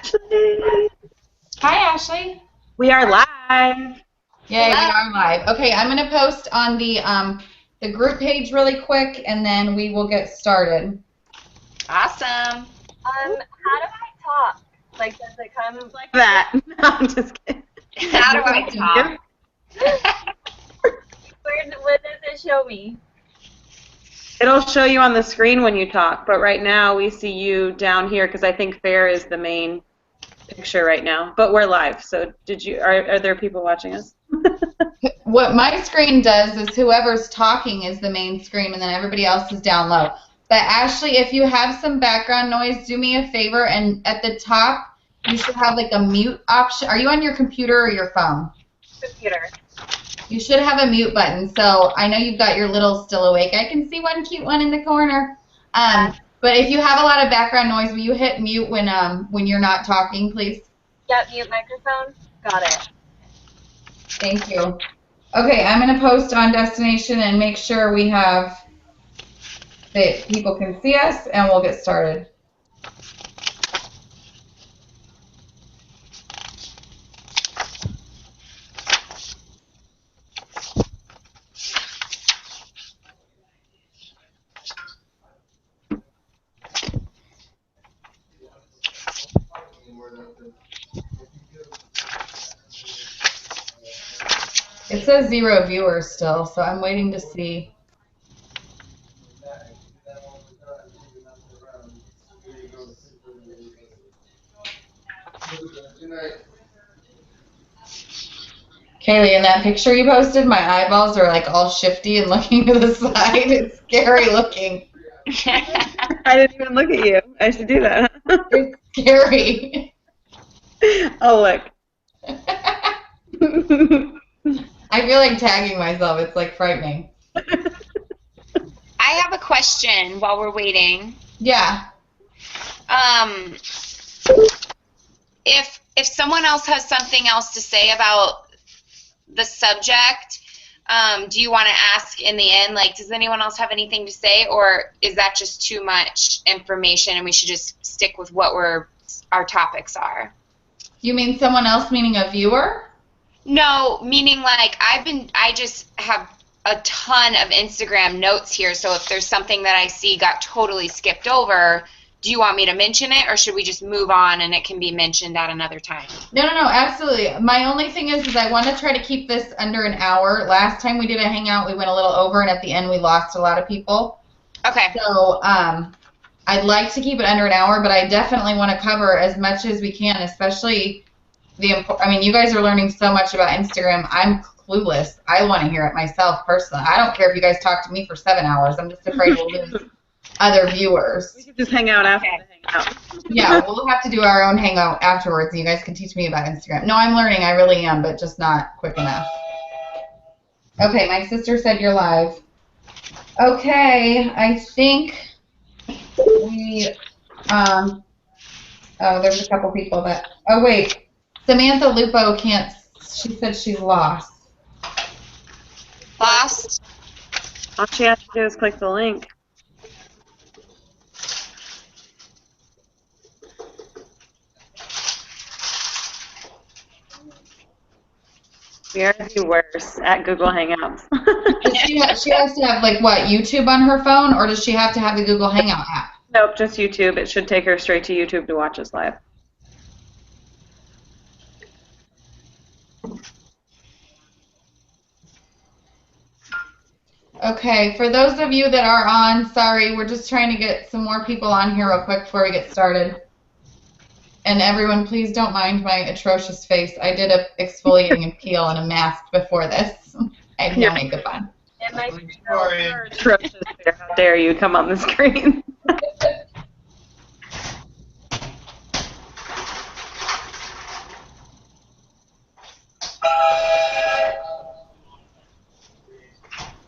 Ashley. Hi, Ashley. We are live. Yay, we are live. Okay, I'm going to post on the group page really quick, and then we will get started. Awesome. How do I talk? Like, does it come like that? No, I'm just kidding. How do I talk? What does it show me? It'll show you on the screen when you talk, but right now we see you down here because I think Fair is the main picture right now. But we're live, so are there people watching us? What my screen does is whoever's talking is the main screen, and then everybody else is down low. But Ashley, if you have some background noise, do me a favor, and at the top you should have like a mute option. Are you on your computer or your phone? Computer. You should have a mute button. So I know you've got your little still awake. I can see one cute one in the corner. But if you have a lot of background noise, will you hit mute when you're not talking, please? Yep, mute microphone. Got it. Thank you. Okay, I'm going to post on Destination and make sure we have that people can see us, and we'll get started. It says 0 viewers still, so I'm waiting to see. Kaylee, in that picture you posted, my eyeballs are like all shifty and looking to the side. It's scary looking. I didn't even look at you. I should do that. It's scary. Oh, look. I feel like tagging myself. It's like frightening. I have a question while we're waiting. Yeah. If someone else has something else to say about the subject, do you want to ask in the end, like, does anyone else have anything to say, or is that just too much information and we should just stick with what our topics are? You mean someone else, meaning a viewer? No, meaning like I just have a ton of Instagram notes here, so if there's something that I see got totally skipped over, do you want me to mention it, or should we just move on and it can be mentioned at another time? No, absolutely. My only thing is I want to try to keep this under an hour. Last time we did a hangout, we went a little over, and at the end we lost a lot of people. Okay. So I'd like to keep it under an hour, but I definitely want to cover as much as we can, especially you guys are learning so much about Instagram. I'm clueless. I want to hear it myself personally. I don't care if you guys talk to me for 7 hours. I'm just afraid we'll lose other viewers. We could just hang out after the hangout. Yeah, we'll have to do our own hangout afterwards, and you guys can teach me about Instagram. No, I'm learning. I really am, but just not quick enough. Okay, my sister said you're live. Okay, I think we, there's a couple people that, oh, wait. Samantha Lupo can't, she said she's lost. Lost? All she has to do is click the link. We are the worst at Google Hangouts. She has to have, like, what, YouTube on her phone, or does she have to have the Google Hangout app? Nope, just YouTube. It should take her straight to YouTube to watch us live. Okay, for those of you that are on, sorry, we're just trying to get some more people on here real quick before we get started. And everyone, please don't mind my atrocious face. I did a exfoliating and peel and a mask before this. I have no makeup on. And my Atrocious. How dare you come on the screen?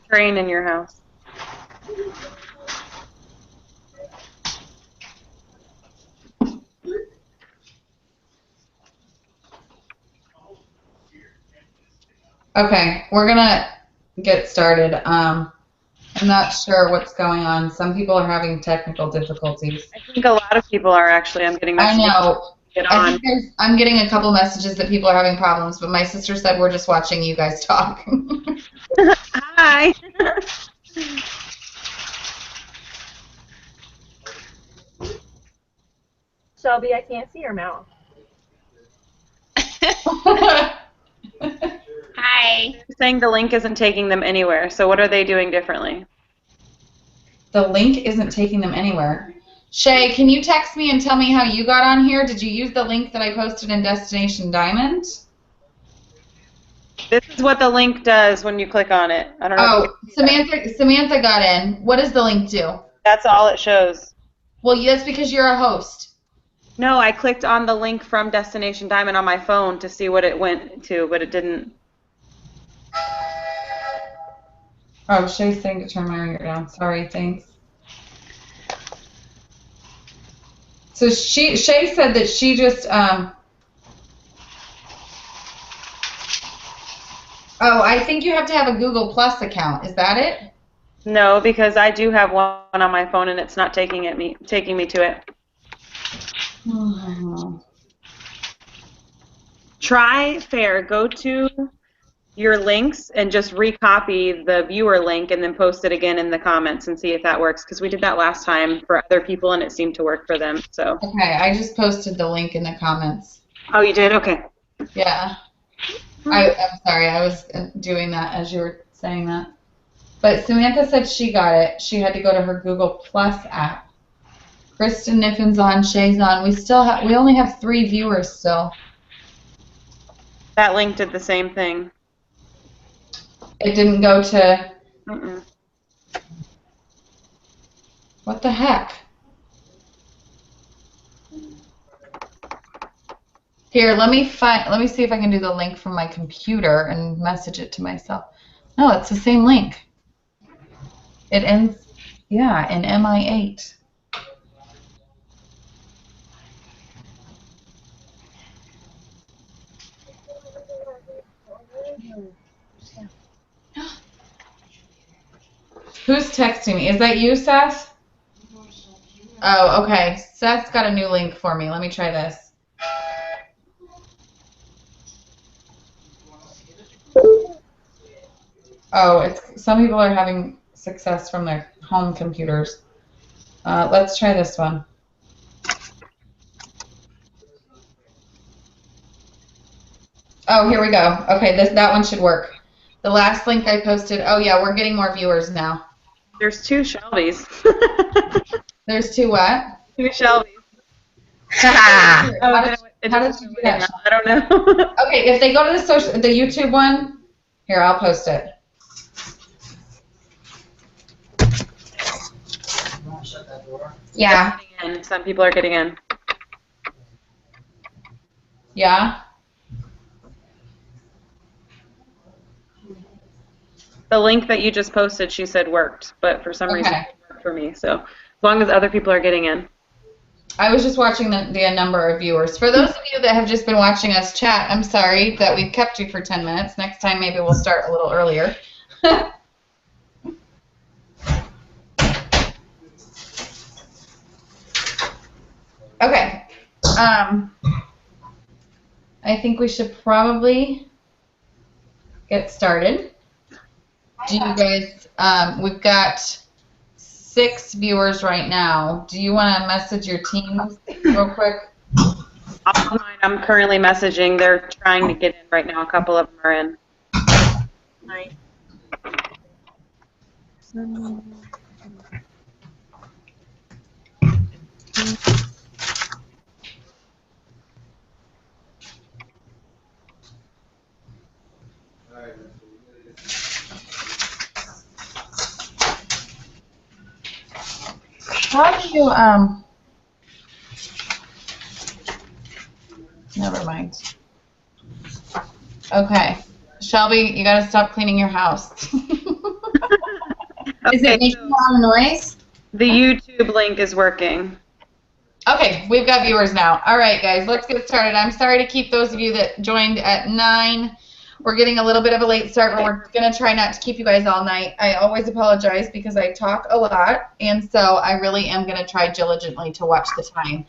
Train in your house. Okay, we're gonna get started. I'm not sure what's going on. Some people are having technical difficulties. I think a lot of people are actually. I'm getting I messages know. get I on. think I'm getting a couple messages that people are having problems, but my sister said we're just watching you guys talk. Hi. Shelby, I can't see your mouth. Hi. You're saying the link isn't taking them anywhere. So what are they doing differently? The link isn't taking them anywhere. Shay, can you text me and tell me how you got on here? Did you use the link that I posted in Destination Diamond? This is what the link does when you click on it. I don't know. Oh, Samantha got in. What does the link do? That's all it shows. Well, that's because you're a host. No, I clicked on the link from Destination Diamond on my phone to see what it went to, but it didn't. Oh, Shay's saying to turn my ringer down. Sorry, thanks. So Shay said that she just Oh, I think you have to have a Google Plus account. Is that it? No, because I do have one on my phone and it's not taking me to it. Try Fair. Go to your links and just recopy the viewer link and then post it again in the comments and see if that works, because we did that last time for other people and it seemed to work for them. So. Okay, I just posted the link in the comments. Oh, you did? Okay. Yeah. I'm sorry, I was doing that as you were saying that. But Samantha said she got it. She had to go to her Google Plus app. Kristen Niffin's on, Shay's on. We only have 3 viewers still. That link did the same thing. It didn't go to. Mm-mm. What the heck? Here, let me see if I can do the link from my computer and message it to myself. No, it's the same link. It ends, yeah, in MI8. Who's texting me? Is that you, Seth? Oh, okay. Seth's got a new link for me. Let me try this. Oh, some people are having success from their home computers. Let's try this one. Oh, here we go. Okay, that one should work. The last link I posted. Oh yeah, we're getting more viewers now. There's 2 Shelbys. There's 2 what? 2 Shelbys. How How did you do that? I don't know. Okay, if they go to the YouTube one, here, I'll post it. Yeah. Some people are getting in. Yeah. The link that you just posted, she said worked, but for some reason it worked for me. So as long as other people are getting in. I was just watching the number of viewers. For those of you that have just been watching us chat, I'm sorry that we've kept you for 10 minutes. Next time maybe we'll start a little earlier. Okay. I think we should probably get started. Do you guys, we've got 6 viewers right now. Do you want to message your teams real quick? I'm currently messaging. They're trying to get in right now. A couple of them are in. Nice. How do you, never mind. Okay. Shelby, you gotta stop cleaning your house. Is it making a lot of noise? The YouTube link is working. Okay, we've got viewers now. All right, guys, let's get started. I'm sorry to keep those of you that joined at 9. We're getting a little bit of a late start, but we're going to try not to keep you guys all night. I always apologize because I talk a lot, and so I really am going to try diligently to watch the time.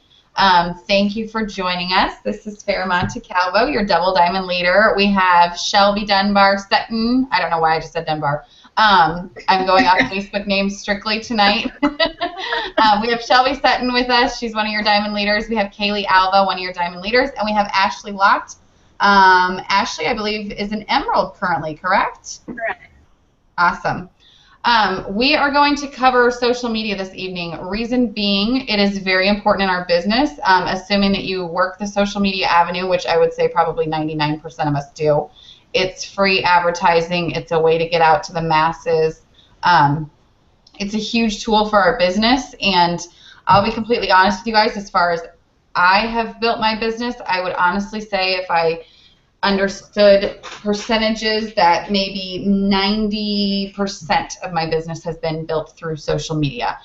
Thank you for joining us. This is Farrah Montecalvo, your Double Diamond leader. We have Shelby Dunbar Sutton. I don't know why I just said Dunbar. I'm going off Facebook names strictly tonight. We have Shelby Sutton with us. She's one of your Diamond leaders. We have Kaylee Alva, one of your Diamond leaders. And we have Ashley Lott. Ashley, I believe, is an Emerald currently, correct? Correct. Awesome. We are going to cover social media this evening. Reason being, it is very important in our business, assuming that you work the social media avenue, which I would say probably 99% of us do. It's free advertising. It's a way to get out to the masses. It's a huge tool for our business, and I'll be completely honest with you guys, as far as I have built my business, I would honestly say if I understood percentages that maybe 90% of my business has been built through social media.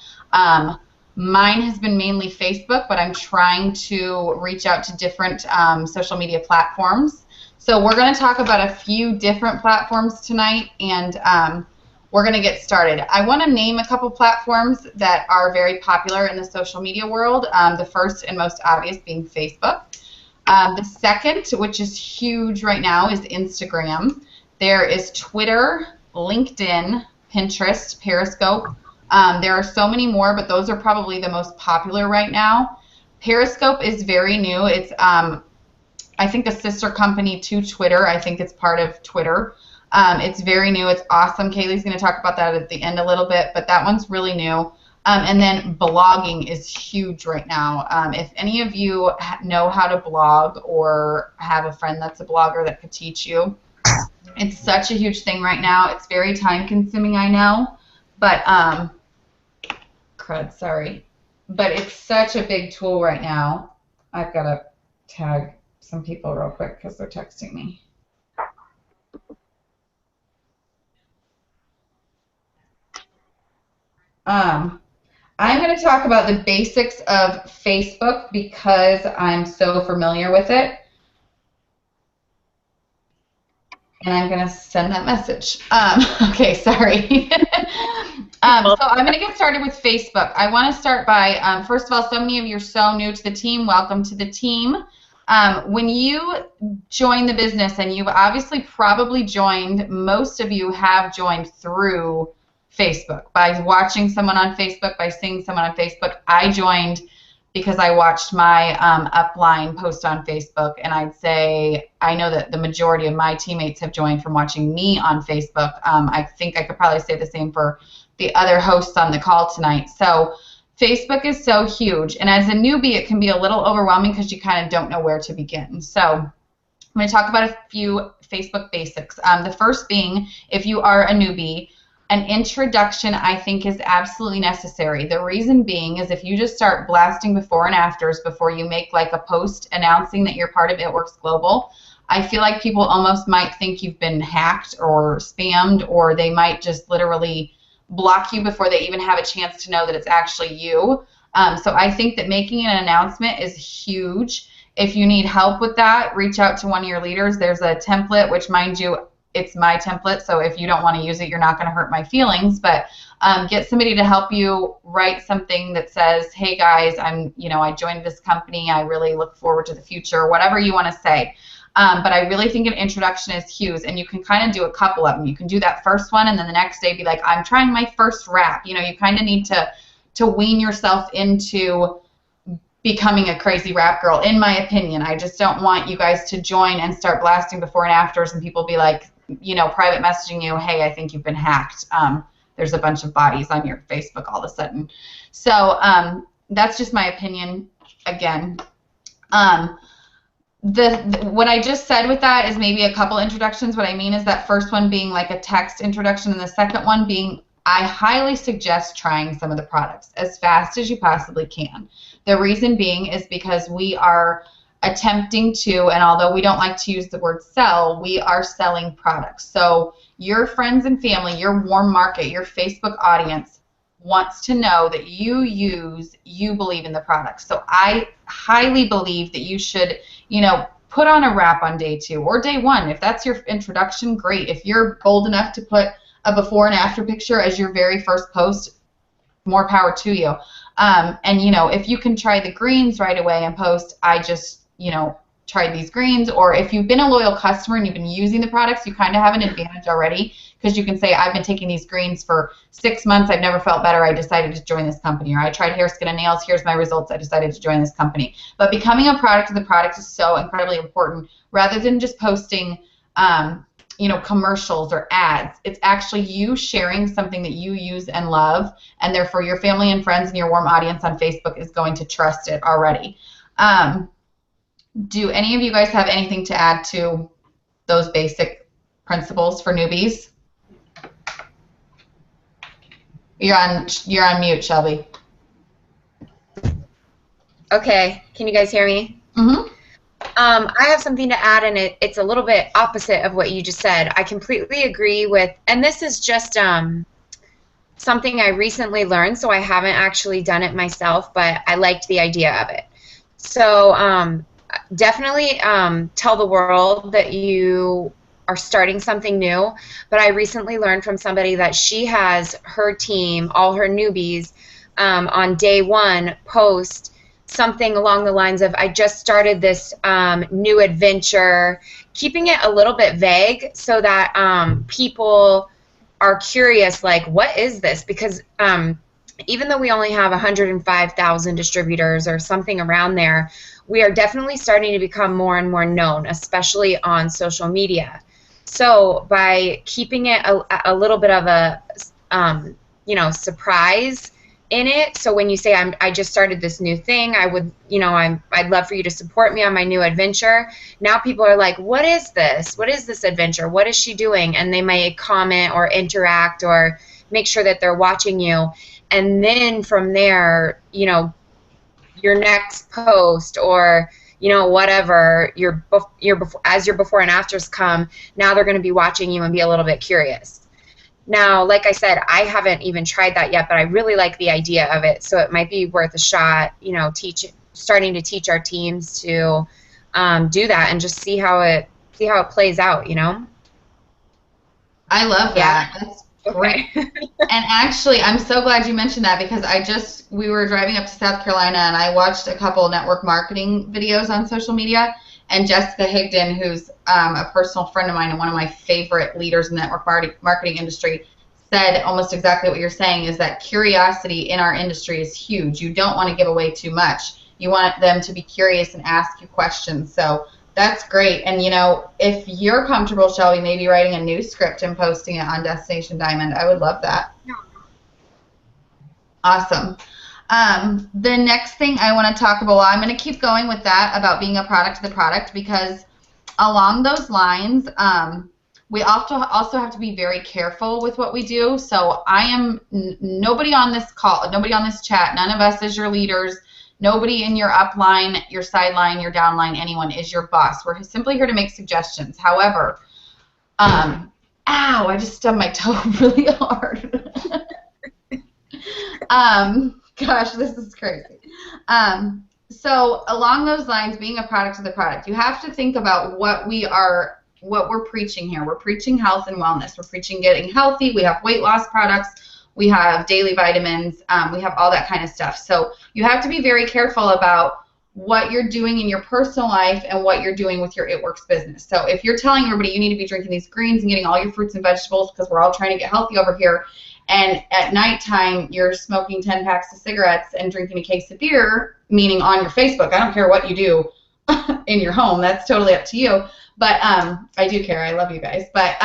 Mine has been mainly Facebook, but I'm trying to reach out to different social media platforms. So we're going to talk about a few different platforms tonight, and we're going to get started. I want to name a couple platforms that are very popular in the social media world, the first and most obvious being Facebook. The second, which is huge right now, is Instagram. There is Twitter, LinkedIn, Pinterest, Periscope. There are so many more, but those are probably the most popular right now. Periscope is very new. It's, I think, a sister company to Twitter. I think it's part of Twitter. It's very new. It's awesome. Kaylee's going to talk about that at the end a little bit, but that one's really new. And then blogging is huge right now. If any of you know how to blog or have a friend that's a blogger that could teach you, it's such a huge thing right now. It's very time consuming, I know, but crud, sorry. But it's such a big tool right now. I've got to tag some people real quick because they're texting me. I'm going to talk about the basics of Facebook because I'm so familiar with it. And I'm going to send that message. Okay, sorry. So I'm going to get started with Facebook. I want to start by, first of all, so many of you are so new to the team. Welcome to the team. When you join the business, and you've obviously probably joined, most of you have joined through Facebook, by watching someone on Facebook, by seeing someone on Facebook. I joined because I watched my upline post on Facebook, and I'd say I know that the majority of my teammates have joined from watching me on Facebook. I think I could probably say the same for the other hosts on the call tonight. So Facebook is so huge, and as a newbie, it can be a little overwhelming because you kind of don't know where to begin. So I'm going to talk about a few Facebook basics. The first being, if you are a newbie, an introduction, I think, is absolutely necessary. The reason being is if you just start blasting before and afters before you make like a post announcing that you're part of It Works Global, I feel like people almost might think you've been hacked or spammed, or they might just literally block you before they even have a chance to know that it's actually you. So I think that making an announcement is huge. If you need help with that, reach out to one of your leaders. There's a template, which, mind you, it's my template, so if you don't want to use it, you're not going to hurt my feelings, but get somebody to help you write something that says, hey guys, I joined this company, I really look forward to the future, whatever you want to say. But I really think an introduction is huge, and you can kind of do a couple of them. You can do that first one, and then the next day be like, I'm trying my first rap. You kind of need to wean yourself into becoming a crazy rap girl, in my opinion. I just don't want you guys to join and start blasting before and afters, and people be like, private messaging you, hey, I think you've been hacked. There's a bunch of bodies on your Facebook all of a sudden. So that's just my opinion again. What I just said with that is maybe a couple introductions. What I mean is that first one being like a text introduction, and the second one being, I highly suggest trying some of the products as fast as you possibly can. The reason being is because we are attempting to, and although we don't like to use the word sell, we are selling products. So your friends and family, your warm market, your Facebook audience wants to know that you believe in the product. So I highly believe that you should, put on a wrap on day 2 or day 1. If that's your introduction, great. If you're bold enough to put a before and after picture as your very first post, more power to you. And, you know, if you can try the greens right away and post, I just, you know, tried these greens, or if you've been a loyal customer and you've been using the products, you kind of have an advantage already, because you can say, I've been taking these greens for 6 months, I've never felt better, I decided to join this company, or I tried hair, skin, and nails, here's my results, I decided to join this company. But becoming a product of the product is so incredibly important, rather than just posting you know, commercials or ads. It's actually you sharing something that you use and love, and therefore your family and friends and your warm audience on Facebook is going to trust it already. Do any of you guys have anything to add to those basic principles for newbies? You're on mute, Shelby. Okay, can you guys hear me? Mm-hmm. I have something to add, and it's a little bit opposite of what you just said. I completely agree with, and this is just something I recently learned, so I haven't actually done it myself, but I liked the idea of it. So definitely tell the world that you are starting something new, but I recently learned from somebody that she has her team, all her newbies, on day one post something along the lines of, I just started this new adventure, keeping it a little bit vague so that people are curious, like, what is this? Because even though we only have 105,000 distributors or something around there, we are definitely starting to become more and more known, especially on social media. So by keeping it a little bit of a you know, surprise in it, so when you say I just started this new thing, I would, you know, I'd love for you to support me on my new adventure. Now people are like, what is this? What is this adventure? What is she doing? And they may comment or interact or make sure that they're watching you. And then from there, you know, your next post or, you know, whatever, as your before and afters come, now they're going to be watching you and be a little bit curious. Now, like I said, I haven't even tried that yet, but I really like the idea of it, so it might be worth a shot, you know, starting to teach our teams to do that and just see how it plays out, you know? I love that. That's great. And actually, I'm so glad you mentioned that, because we were driving up to South Carolina and I watched a couple network marketing videos on social media, and Jessica Higdon, who's a personal friend of mine and one of my favorite leaders in the network marketing industry, said almost exactly what you're saying, is that curiosity in our industry is huge. You don't want to give away too much. You want them to be curious and ask you questions. So that's great. And, you know, if you're comfortable, Shelby, maybe writing a new script and posting it on Destination Diamond, I would love that. Yeah. Awesome. The next thing I want to talk about, well, I'm going to keep going with that about being a product of the product, because along those lines, we also have to be very careful with what we do. So I am nobody on this call, nobody on this chat, none of us as your leaders, nobody in your upline, your sideline, your downline, anyone is your boss. We're simply here to make suggestions. However, ow, I just stubbed my toe really hard. Gosh, this is crazy. So along those lines, being a product of the product, you have to think about what we're preaching here. We're preaching health and wellness. We're preaching getting healthy. We have weight loss products. We have daily vitamins. We have all that kind of stuff. So you have to be very careful about what you're doing in your personal life and what you're doing with your It Works business. So if you're telling everybody you need to be drinking these greens and getting all your fruits and vegetables because we're all trying to get healthy over here, and at nighttime you're smoking 10 packs of cigarettes and drinking a case of beer, meaning on your Facebook, I don't care what you do in your home, that's totally up to you. But I do care, I love you guys. But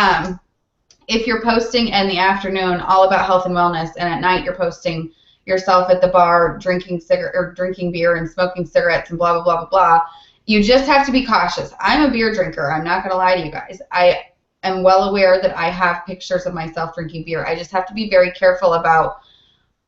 if you're posting in the afternoon all about health and wellness, and at night you're posting yourself at the bar drinking beer and smoking cigarettes and blah, blah, blah, blah, blah, you just have to be cautious. I'm a beer drinker, I'm not going to lie to you guys. I am well aware that I have pictures of myself drinking beer. I just have to be very careful about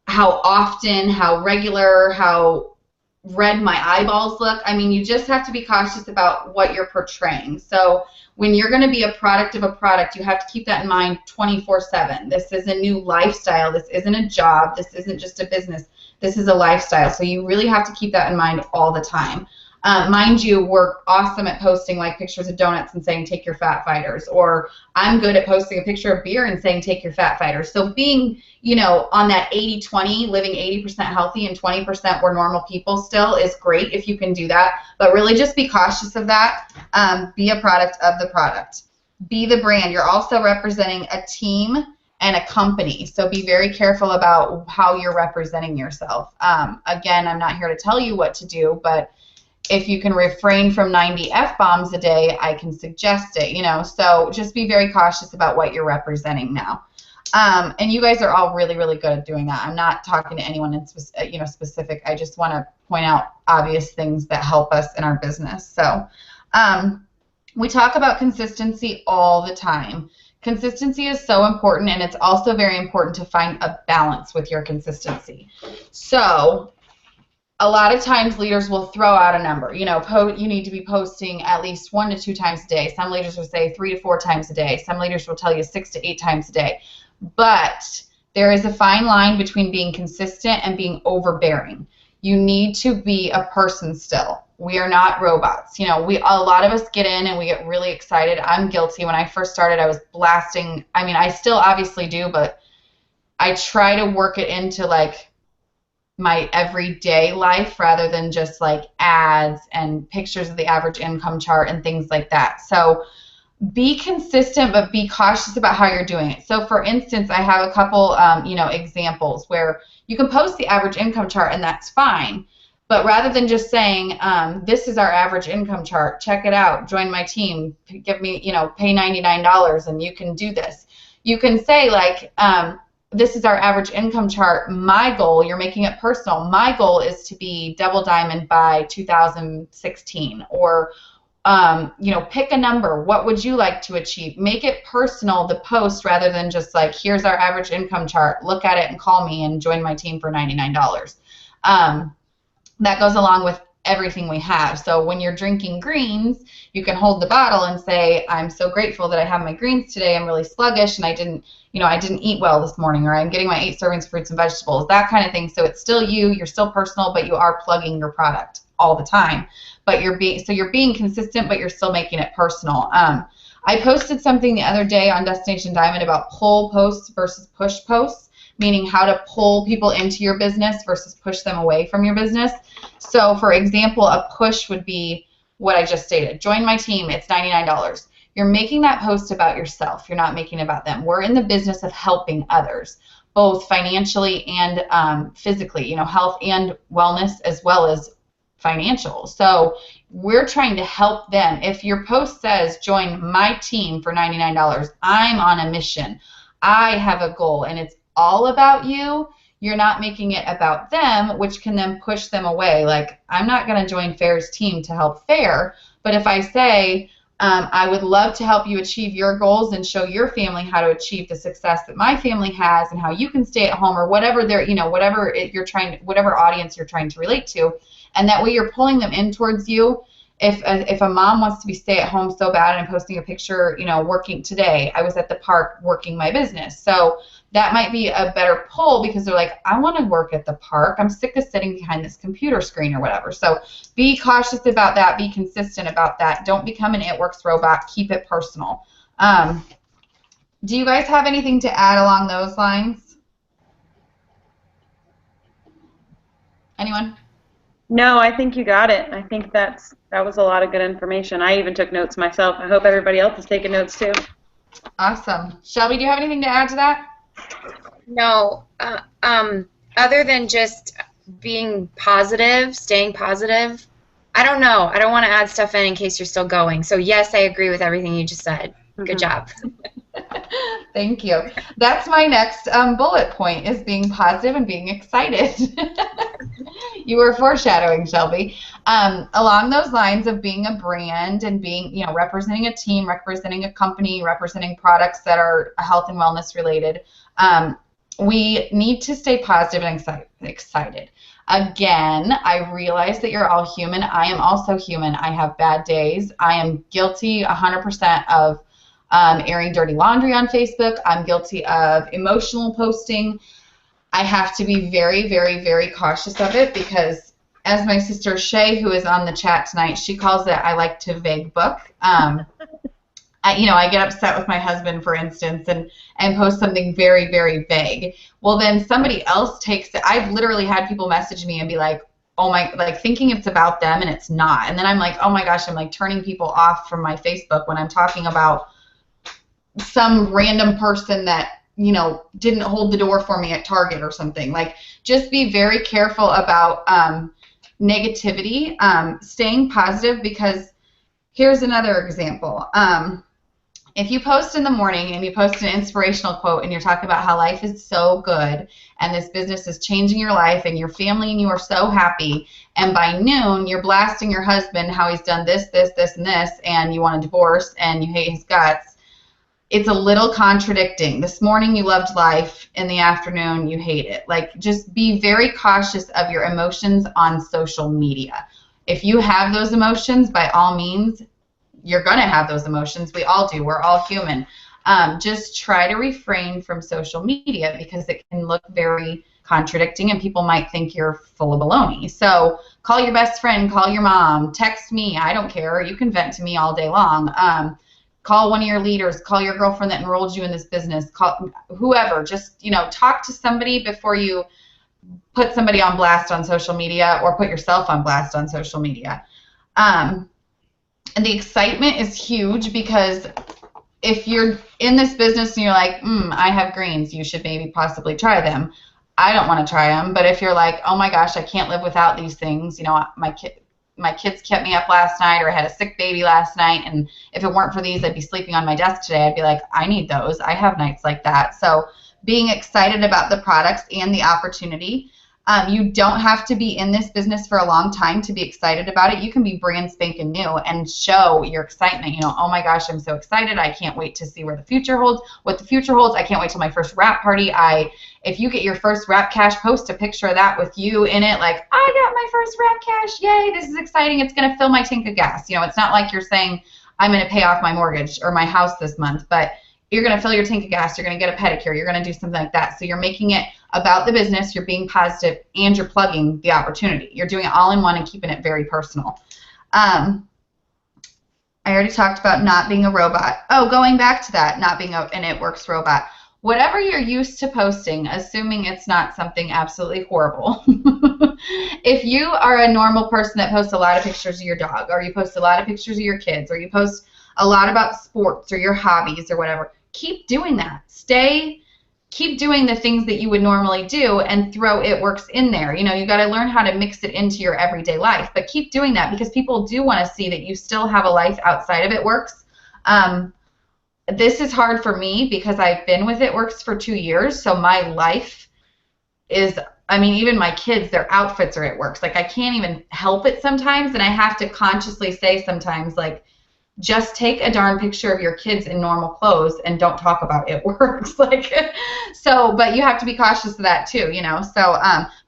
how often, how regular, how red my eyeballs look. I mean, you just have to be cautious about what you're portraying. So when you're going to be a product of a product, you have to keep that in mind 24/7. This is a new lifestyle. This isn't a job. This isn't just a business. This is a lifestyle. So you really have to keep that in mind all the time. Mind you, we're awesome at posting like pictures of donuts and saying take your fat fighters, or I'm good at posting a picture of beer and saying take your fat fighters. So being, you know, on that 80-20, living 80% healthy and 20% we're normal people still is great if you can do that, but really just be cautious of that. Be a product of the product. Be the brand. You're also representing a team and a company, so be very careful about how you're representing yourself. Again, I'm not here to tell you what to do, but if you can refrain from 90 F-bombs a day, I can suggest it, you know. So just be very cautious about what you're representing now. And you guys are all really, really good at doing that. I'm not talking to anyone in specific. I just want to point out obvious things that help us in our business. So we talk about consistency all the time. Consistency is so important, and it's also very important to find a balance with your consistency. So a lot of times leaders will throw out a number. You know, you need to be posting at least 1 to 2 times a day. Some leaders will say 3 to 4 times a day. Some leaders will tell you 6 to 8 times a day. But there is a fine line between being consistent and being overbearing. You need to be a person still. We are not robots. You know, a lot of us get in and we get really excited. I'm guilty. When I first started, I was blasting. I mean, I still obviously do, but I try to work it into like my everyday life rather than just like ads and pictures of the average income chart and things like that. So be consistent, but be cautious about how you're doing it. So for instance, I have a couple, examples where you can post the average income chart and that's fine. But rather than just saying, this is our average income chart, check it out, join my team, give me, pay $99 and you can do this. You can say like, this is our average income chart. My goal, you're making it personal. My goal is to be double diamond by 2016, or pick a number. What would you like to achieve? Make it personal, the post, rather than just like, here's our average income chart. Look at it and call me and join my team for $99. That goes along with everything we have. So when you're drinking greens, you can hold the bottle and say, I'm so grateful that I have my greens today. I'm really sluggish and I didn't eat well this morning, or I'm getting my 8 servings of fruits and vegetables, that kind of thing. So it's still you're still personal, but you are plugging your product all the time. But you're being consistent, but you're still making it personal. I posted something the other day on Destination Diamond about pull posts versus push posts, meaning how to pull people into your business versus push them away from your business. So for example, a push would be what I just stated. Join my team, it's $99. You're making that post about yourself. You're not making it about them. We're in the business of helping others, both financially and physically, health and wellness as well as financial. So we're trying to help them. If your post says, join my team for $99, I'm on a mission, I have a goal, and it's all about you, you're not making it about them, which can then push them away. Like, I'm not going to join Fair's team to help Fair, but if I say, I would love to help you achieve your goals and show your family how to achieve the success that my family has and how you can stay at home, or whatever whatever audience you're trying to relate to, and that way you're pulling them in towards you. If a mom wants to be stay at home so bad, and I'm posting a picture, working today, I was at the park working my business. So that might be a better pull because they're like, I want to work at the park. I'm sick of sitting behind this computer screen or whatever. So be cautious about that. Be consistent about that. Don't become an It Works robot. Keep it personal. Do you guys have anything to add along those lines? Anyone? No, I think you got it. I think that was a lot of good information. I even took notes myself. I hope everybody else is taking notes too. Awesome. Shelby, do you have anything to add to that? No. Other than just being positive, staying positive, I don't know. I don't want to add stuff in case you're still going. So yes, I agree with everything you just said. Good job. Thank you. That's my next bullet point, is being positive and being excited. You were foreshadowing, Shelby. Along those lines of being a brand and being, representing a team, representing a company, representing products that are health and wellness related, we need to stay positive and excited. Again, I realize that you're all human. I am also human. I have bad days. I am guilty 100% of airing dirty laundry on Facebook. I'm guilty of emotional posting. I have to be very, very, very cautious of it because as my sister Shay, who is on the chat tonight, she calls it, I like to vague book. I get upset with my husband, for instance, and post something very, very vague. Well, then somebody else takes it. I've literally had people message me and be like, oh my, like thinking it's about them and it's not. And then I'm like, oh my gosh, I'm like turning people off from my Facebook when I'm talking about some random person that, didn't hold the door for me at Target or something. Like, just be very careful about negativity, staying positive, because here's another example. If you post in the morning and you post an inspirational quote and you're talking about how life is so good and this business is changing your life and your family and you are so happy, and by noon you're blasting your husband how he's done this, this, this, and this, and you want a divorce and you hate his guts, it's a little contradicting. This morning you loved life, in the afternoon you hate it. Like, just be very cautious of your emotions on social media. If you have those emotions, by all means, you're going to have those emotions. We all do. We're all human. Just try to refrain from social media because it can look very contradicting and people might think you're full of baloney. So call your best friend, call your mom, text me. I don't care. You can vent to me all day long. Call one of your leaders, call your girlfriend that enrolled you in this business, call whoever. Just, talk to somebody before you put somebody on blast on social media or put yourself on blast on social media. And the excitement is huge, because if you're in this business and you're like, I have greens, you should maybe possibly try them. I don't want to try them, but if you're like, oh my gosh, I can't live without these things, my kids kept me up last night, or I had a sick baby last night, and if it weren't for these, I'd be sleeping on my desk today. I'd be like, I need those. I have nights like that. So being excited about the products and the opportunity. You don't have to be in this business for a long time to be excited about it. You can be brand spanking new and show your excitement. Oh my gosh, I'm so excited. I can't wait to see what the future holds. I can't wait till my first wrap party. If you get your first wrap cash, post a picture of that with you in it, like, I got my first wrap cash. Yay, this is exciting. It's going to fill my tank of gas. It's not like you're saying, I'm going to pay off my mortgage or my house this month, but you're going to fill your tank of gas. You're going to get a pedicure. You're going to do something like that. So you're making it about the business, you're being positive, and you're plugging the opportunity. You're doing it all in one and keeping it very personal. I already talked about not being a robot. Oh, going back to that, not being an It Works robot. Whatever you're used to posting, assuming it's not something absolutely horrible. If you are a normal person that posts a lot of pictures of your dog, or you post a lot of pictures of your kids, or you post a lot about sports or your hobbies or whatever, keep doing that. Keep doing the things that you would normally do and throw It Works in there. You got to learn how to mix it into your everyday life, but keep doing that because people do want to see that you still have a life outside of It Works. This is hard for me because I've been with It Works for 2 years, so my life is, even my kids, their outfits are It Works. Like, I can't even help it sometimes, and I have to consciously say sometimes, like, just take a darn picture of your kids in normal clothes and don't talk about It Works. But you have to be cautious of that too,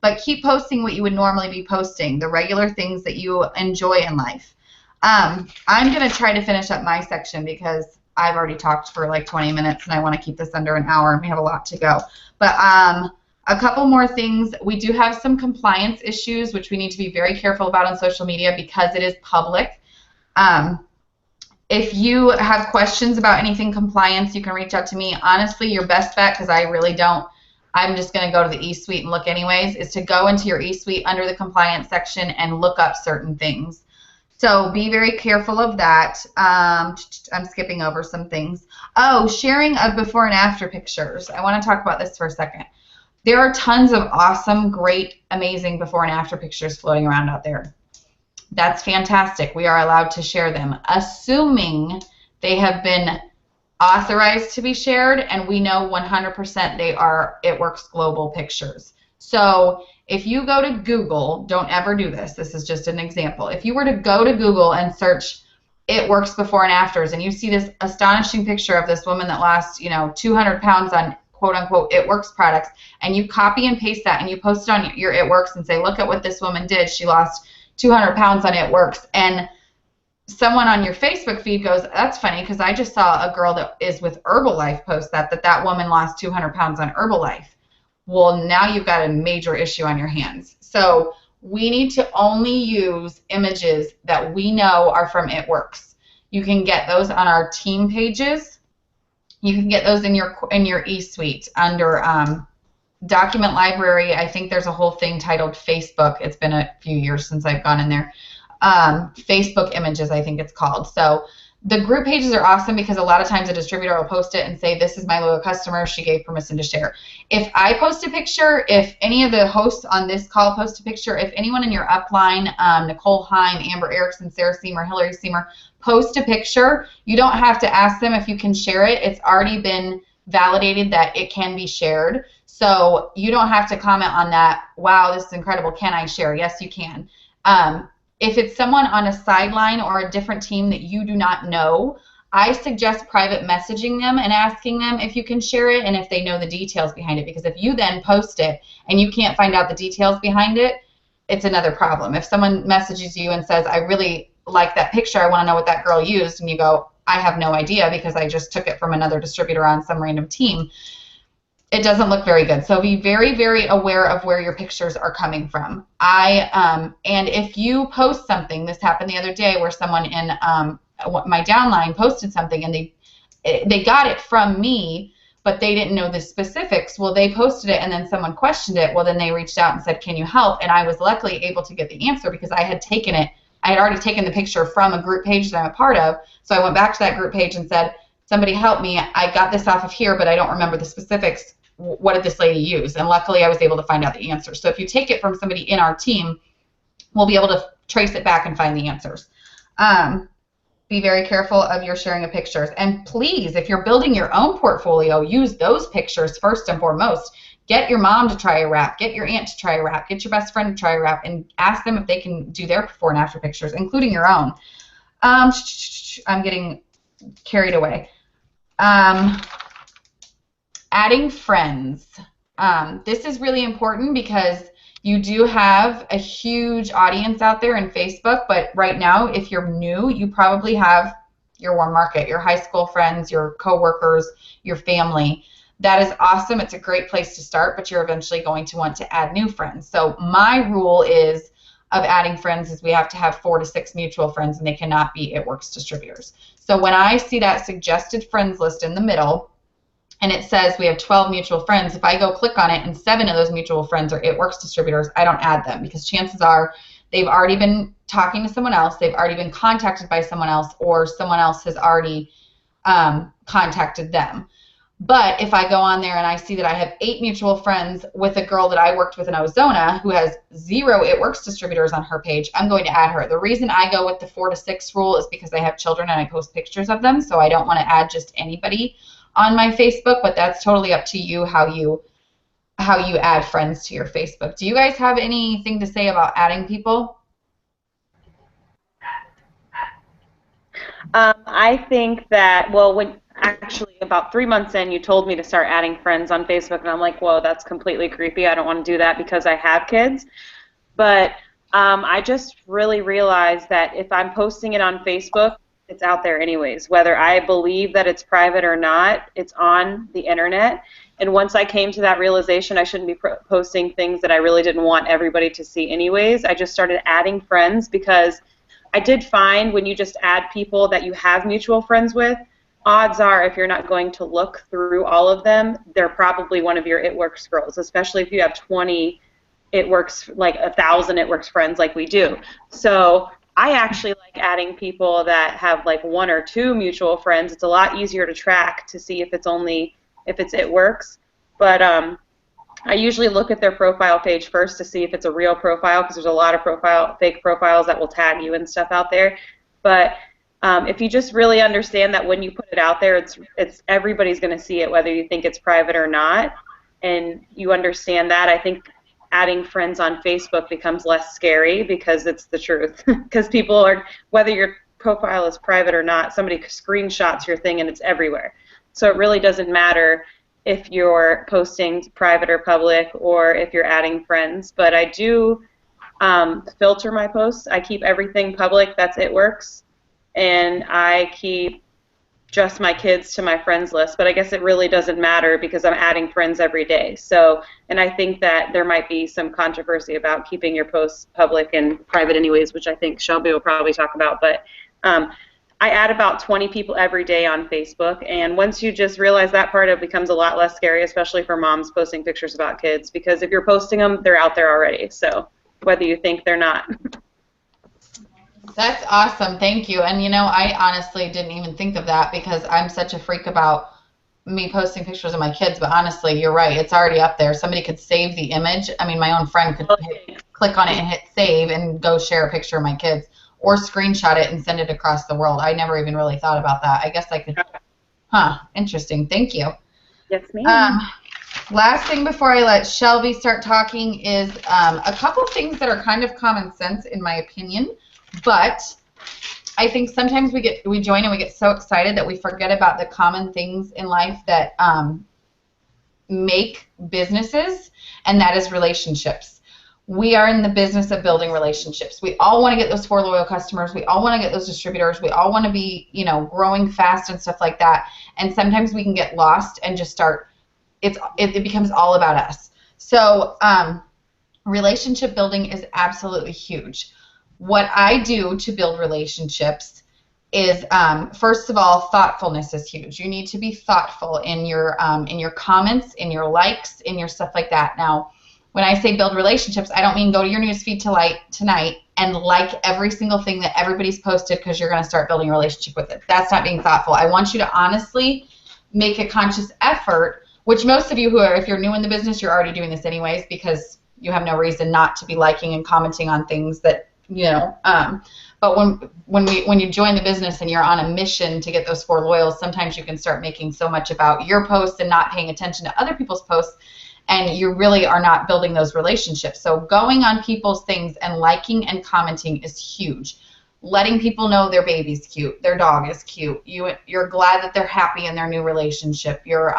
but keep posting what you would normally be posting, the regular things that you enjoy in life. I'm going to try to finish up my section because I've already talked for like 20 minutes and I want to keep this under an hour and we have a lot to go. But a couple more things. We do have some compliance issues which we need to be very careful about on social media because it is public. If you have questions about anything compliance, you can reach out to me. Honestly, your best bet, because I really don't, I'm just going to go to the eSuite and look anyways, is to go into your eSuite under the compliance section and look up certain things. So be very careful of that. I'm skipping over some things. Oh, sharing of before and after pictures. I want to talk about this for a second. There are tons of awesome, great, amazing before and after pictures floating around out there. That's fantastic. We are allowed to share them, assuming they have been authorized to be shared, and we know 100% they are It Works Global pictures. So if you go to Google, don't ever do this. This is just an example. If you were to go to Google and search It Works before and afters, and you see this astonishing picture of this woman that lost, 200 pounds on quote-unquote It Works products, and you copy and paste that and you post it on your It Works and say, look at what this woman did. She lost 200 pounds on It Works, and someone on your Facebook feed goes, that's funny because I just saw a girl that is with Herbalife post that woman lost 200 pounds on Herbalife. Well, now you've got a major issue on your hands. So we need to only use images that we know are from It Works. You can get those on our team pages. You can get those in your eSuite under document library. I think there's a whole thing titled Facebook. It's been a few years since I've gone in there. Facebook images, I think it's called. So the group pages are awesome because a lot of times a distributor will post it and say, this is my loyal customer, she gave permission to share. If I post a picture, if any of the hosts on this call post a picture, if anyone in your upline, Nicole Heim, Amber Erickson, Sarah Seymour, Hillary Seymour, post a picture, you don't have to ask them if you can share it. It's already been validated that it can be shared. So you don't have to comment on that, wow, this is incredible, can I share? Yes, you can. If it's someone on a sideline or a different team that you do not know, I suggest private messaging them and asking them if you can share it and if they know the details behind it. Because if you then post it and you can't find out the details behind it, it's another problem. If someone messages you and says, I really like that picture, I want to know what that girl used, and you go, I have no idea because I just took it from another distributor on some random team, it doesn't look very good. So be very, very aware of where your pictures are coming from. And if you post something, this happened the other day where someone in my downline posted something and they got it from me, but they didn't know the specifics. Well, they posted it and then someone questioned it. Well, then they reached out and said, can you help? And I was luckily able to get the answer because I had taken it. I had already taken the picture from a group page that I'm a part of. So I went back to that group page and said, somebody help me. I got this off of here, but I don't remember the specifics. What did this lady use? And luckily I was able to find out the answer. So if you take it from somebody in our team, we'll be able to trace it back and find the answers. Be very careful of your sharing of pictures. And please, if you're building your own portfolio, use those pictures first and foremost. Get your mom to try a wrap. Get your aunt to try a wrap. Get your best friend to try a wrap. And ask them if they can do their before and after pictures, including your own. I'm getting carried away. Adding friends. This is really important because you do have a huge audience out there in Facebook, but right now, if you're new, you probably have your warm market, your high school friends, your coworkers, your family. That is awesome. It's a great place to start, but you're eventually going to want to add new friends. So my rule is of adding friends is we have to have 4 to 6 mutual friends, and they cannot be It Works distributors. So when I see that suggested friends list in the middle, and it says we have 12 mutual friends, if I go click on it and 7 of those mutual friends are It Works distributors, I don't add them because chances are they've already been talking to someone else, they've already been contacted by someone else, or someone else has already contacted them. But if I go on there and I see that I have 8 mutual friends with a girl that I worked with in Ozona who has 0 It Works distributors on her page, I'm going to add her. The reason I go with the 4 to 6 rule is because I have children and I post pictures of them, so I don't want to add just anybody on my Facebook, but that's totally up to you how you add friends to your Facebook. Do you guys have anything to say about adding people? I think that, well, when actually about 3 months in, you told me to start adding friends on Facebook, and I'm like, whoa, that's completely creepy. I don't want to do that because I have kids. But I just really realized that if I'm posting it on Facebook, it's out there anyways. Whether I believe that it's private or not, it's on the internet. And once I came to that realization, I shouldn't be posting things that I really didn't want everybody to see anyways. I just started adding friends because I did find when you just add people that you have mutual friends with, odds are if you're not going to look through all of them, they're probably one of your It Works girls, especially if you have 20 It Works, like 1,000 It Works friends like we do. So I actually like adding people that have like 1 or 2 mutual friends. It's a lot easier to track to see if it's It Works. But I usually look at their profile page first to see if it's a real profile because there's a lot of fake profiles that will tag you and stuff out there. But if you just really understand that when you put it out there, it's everybody's going to see it whether you think it's private or not, and you understand that, I think adding friends on Facebook becomes less scary because it's the truth. Because people are, whether your profile is private or not, somebody screenshots your thing and it's everywhere. So it really doesn't matter if you're posting private or public or if you're adding friends. But I do filter my posts. I keep everything public. That's It Works. And I keep just my kids to my friends list, but I guess it really doesn't matter because I'm adding friends every day. So, and I think that there might be some controversy about keeping your posts public and private anyways, which I think Shelby will probably talk about. But I add about 20 people every day on Facebook, and once you just realize that part, it becomes a lot less scary, especially for moms posting pictures about kids, because if you're posting them, they're out there already, so whether you think they're not. That's awesome. Thank you. And, you know, I honestly didn't even think of that because I'm such a freak about me posting pictures of my kids. But honestly, you're right. It's already up there. Somebody could save the image. I mean, my own friend could click on it and hit save and go share a picture of my kids or screenshot it and send it across the world. I never even really thought about that. I guess I could. Huh. Interesting. Thank you. Yes, ma'am. Last thing before I let Shelby start talking is a couple things that are kind of common sense in my opinion. But I think sometimes we join and we get so excited that we forget about the common things in life that make businesses, and that is relationships. We are in the business of building relationships. We all want to get those 4 loyal customers. We all want to get those distributors. We all want to be, you know, growing fast and stuff like that. And sometimes we can get lost and just start. It becomes all about us. So relationship building is absolutely huge. What I do to build relationships is, first of all, thoughtfulness is huge. You need to be thoughtful in your comments, in your likes, in your stuff like that. Now, when I say build relationships, I don't mean go to your newsfeed tonight and like every single thing that everybody's posted because you're going to start building a relationship with it. That's not being thoughtful. I want you to honestly make a conscious effort, which most of you if you're new in the business, you're already doing this anyways because you have no reason not to be liking and commenting on things that, you know, but when you join the business and you're on a mission to get those 4 loyals, sometimes you can start making so much about your posts and not paying attention to other people's posts, and you really are not building those relationships. So going on people's things and liking and commenting is huge. Letting people know their baby's cute, their dog is cute, you're glad that they're happy in their new relationship, you're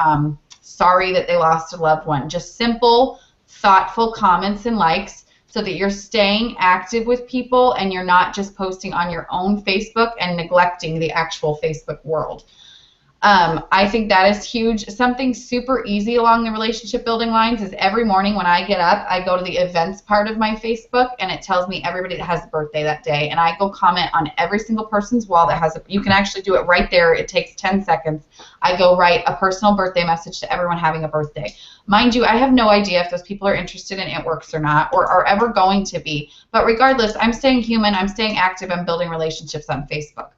sorry that they lost a loved one. Just simple, thoughtful comments and likes, so that you're staying active with people and you're not just posting on your own Facebook and neglecting the actual Facebook world. I think that is huge. Something super easy along the relationship building lines is every morning when I get up, I go to the events part of my Facebook and it tells me everybody that has a birthday that day. And I go comment on every single person's wall that has you can actually do it right there. It takes 10 seconds. I go write a personal birthday message to everyone having a birthday. Mind you, I have no idea if those people are interested in It Works or not, or are ever going to be. But regardless, I'm staying human, I'm staying active, I'm building relationships on Facebook.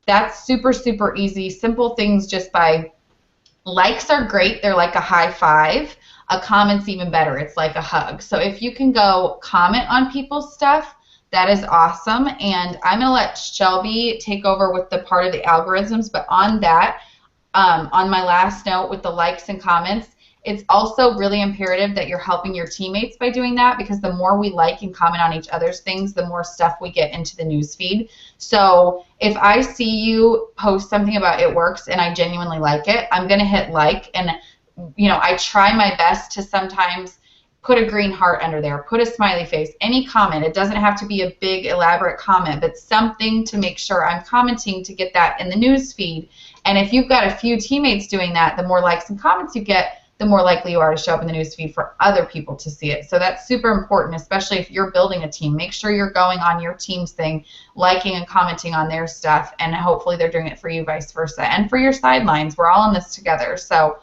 That's super, super easy. Simple things just by likes are great. They're like a high five. A comment's even better. It's like a hug. So if you can go comment on people's stuff, that is awesome. And I'm going to let Shelby take over with the part of the algorithms. But on that, on my last note with the likes and comments, it's also really imperative that you're helping your teammates by doing that, because the more we like and comment on each other's things, the more stuff we get into the news feed. So if I see you post something about It Works and I genuinely like it, I'm going to hit like, and you know, I try my best to sometimes put a green heart under there, put a smiley face, any comment. It doesn't have to be a big elaborate comment, but something to make sure I'm commenting to get that in the news feed. And if you've got a few teammates doing that, the more likes and comments you get, the more likely you are to show up in the newsfeed for other people to see it. So that's super important, especially if you're building a team. Make sure you're going on your team's thing, liking and commenting on their stuff, and hopefully they're doing it for you, vice versa. And for your sidelines, we're all in this together. So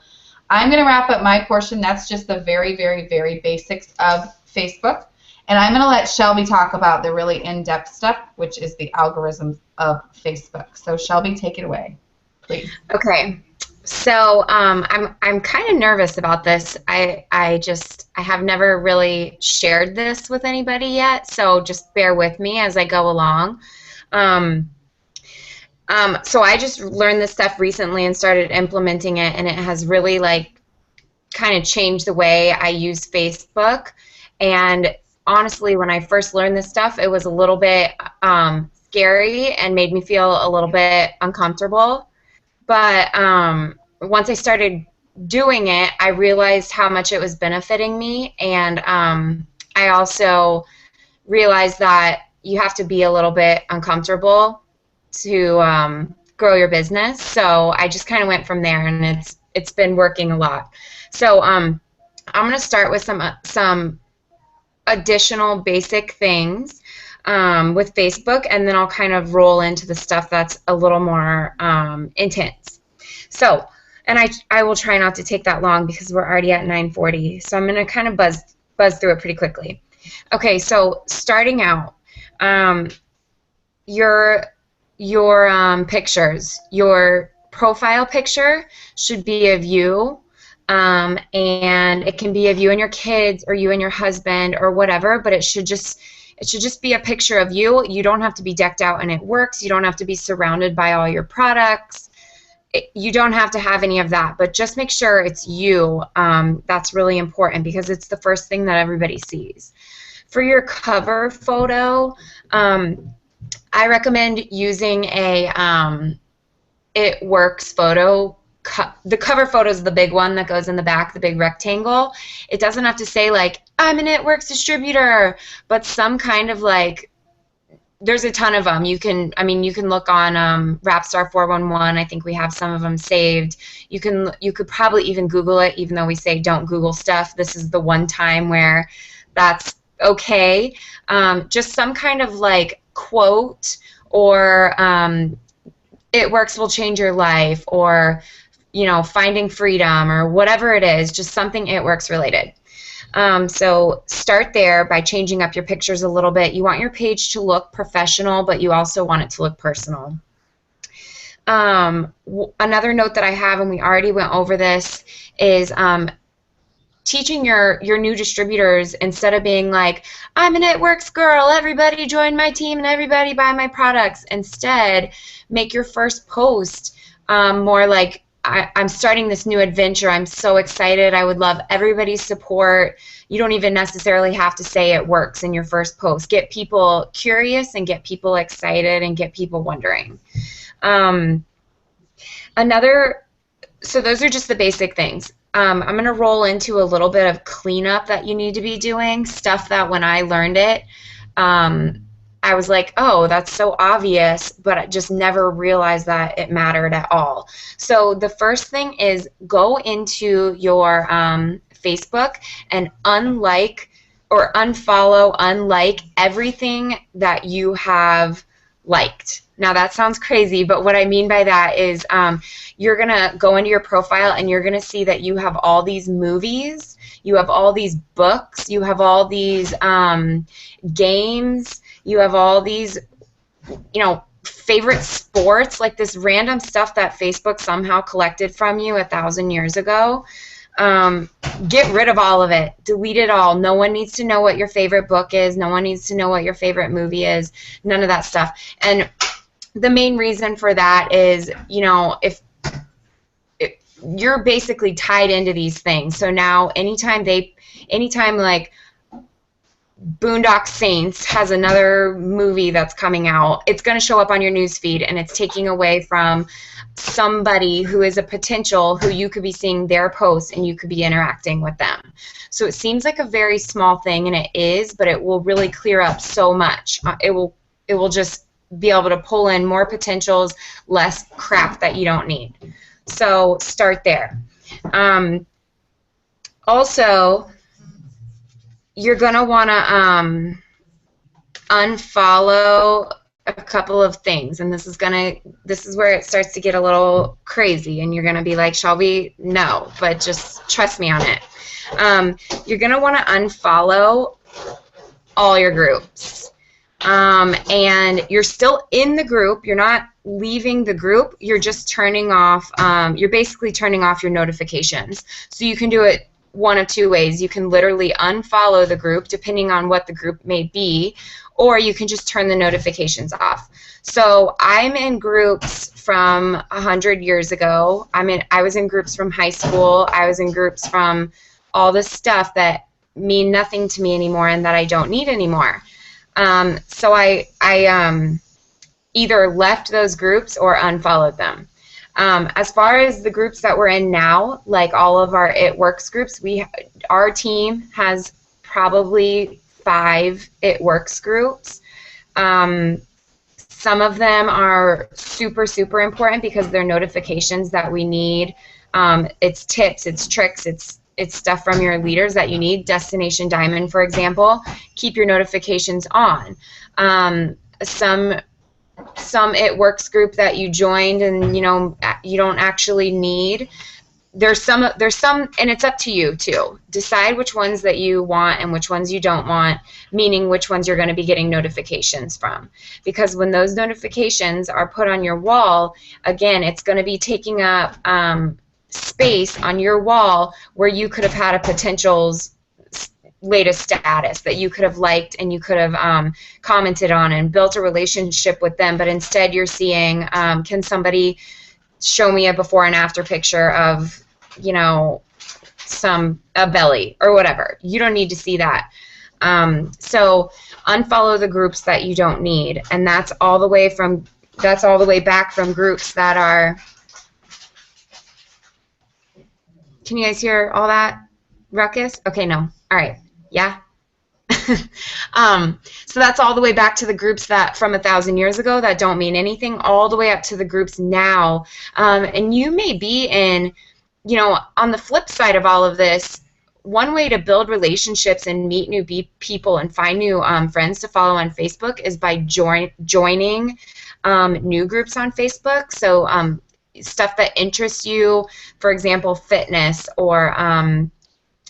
I'm going to wrap up my portion. That's just the very, very, very basics of Facebook. And I'm going to let Shelby talk about the really in-depth stuff, which is the algorithms of Facebook. So Shelby, take it away, please. Okay. So I'm kind of nervous about this. I have never really shared this with anybody yet, so just bear with me as I go along. So I just learned this stuff recently and started implementing it, and it has really like kind of changed the way I use Facebook. And honestly, when I first learned this stuff, it was a little bit scary and made me feel a little bit uncomfortable. But once I started doing it, I realized how much it was benefiting me, and I also realized that you have to be a little bit uncomfortable to grow your business. So I just kind of went from there, and it's been working a lot. So I'm going to start with some additional basic things with Facebook, and then I'll kind of roll into the stuff that's a little more intense. So, and I will try not to take that long because we're already at 9:40. So I'm going to kind of buzz through it pretty quickly. Okay, so starting out, your pictures, your profile picture should be of you, and it can be of you and your kids or you and your husband or whatever, but it should just be a picture of you. You don't have to be decked out and it works. You don't have to be surrounded by all your products. You don't have to have any of that, but just make sure it's you. That's really important because it's the first thing that everybody sees. For your cover photo, I recommend using a It Works photo. The cover photo is the big one that goes in the back, the big rectangle. It doesn't have to say like, I'm an It Works distributor, but some kind of like, there's a ton of them. You can look on Rapstar 411. I think we have some of them saved. You could probably even Google it, even though we say don't Google stuff. This is the one time where that's okay. Just some kind of like quote, or It Works will change your life, or finding freedom, or whatever it is, just something It Works related. So start there by changing up your pictures a little bit. You want your page to look professional, but you also want it to look personal. Another note that I have, and we already went over this, is teaching your new distributors, instead of being like, I'm an It Works girl, everybody join my team and everybody buy my products. Instead, make your first post more like, I'm starting this new adventure. I'm so excited. I would love everybody's support. You don't even necessarily have to say It Works in your first post. Get people curious and get people excited and get people wondering. So those are just the basic things. I'm going to roll into a little bit of cleanup that you need to be doing, stuff that when I learned it, I was like, oh, that's so obvious, but I just never realized that it mattered at all. So the first thing is go into your Facebook and unlike everything that you have liked. Now that sounds crazy, but what I mean by that is you're going to go into your profile and you're going to see that you have all these movies, you have all these books, you have all these games, you have all these, favorite sports, like this random stuff that Facebook somehow collected from you 1,000 years ago. Get rid of all of it. Delete it all. No one needs to know what your favorite book is. No one needs to know what your favorite movie is. None of that stuff. And the main reason for that is, if you're basically tied into these things. So now anytime like Boondock Saints has another movie that's coming out, it's going to show up on your news feed, and it's taking away from somebody who is a potential, who you could be seeing their posts and you could be interacting with them. So it seems like a very small thing, and it is, but it will really clear up so much. It will just be able to pull in more potentials, less crap that you don't need. So start there. Also, you're going to want to unfollow a couple of things, and this is where it starts to get a little crazy, and you're going to be like, shall we? No, but just trust me on it. You're going to want to unfollow all your groups. And you're still in the group. You're not leaving the group. You're just turning off, you're basically turning off your notifications. So you can do it one of two ways. You can literally unfollow the group, depending on what the group may be, or you can just turn the notifications off. So I'm in groups from 100 years ago. I was in groups from high school. I was in groups from all this stuff that mean nothing to me anymore and that I don't need anymore. So I either left those groups or unfollowed them. As far as the groups that we're in now, like all of our It Works groups, our team has probably 5 It Works groups. Some of them are super, super important because they're notifications that we need. It's tips, it's tricks, it's stuff from your leaders that you need. Destination Diamond, for example, keep your notifications on. Some It Works group that you joined and you don't actually need. There's some, and it's up to you too. Decide which ones that you want and which ones you don't want, meaning which ones you're going to be getting notifications from. Because when those notifications are put on your wall, again, it's going to be taking up space on your wall where you could have had a potential's latest status that you could have liked and you could have commented on and built a relationship with them, but instead you're seeing, can somebody show me a before and after picture of, a belly or whatever. You don't need to see that. So unfollow the groups that you don't need, and that's all the way back from groups that are. Can you guys hear all that ruckus? Okay, no. All right. Yeah. So that's all the way back to the groups that from 1,000 years ago that don't mean anything, all the way up to the groups now. And you may be in, on the flip side of all of this, one way to build relationships and meet new people and find new friends to follow on Facebook is by joining new groups on Facebook. So stuff that interests you, for example, fitness or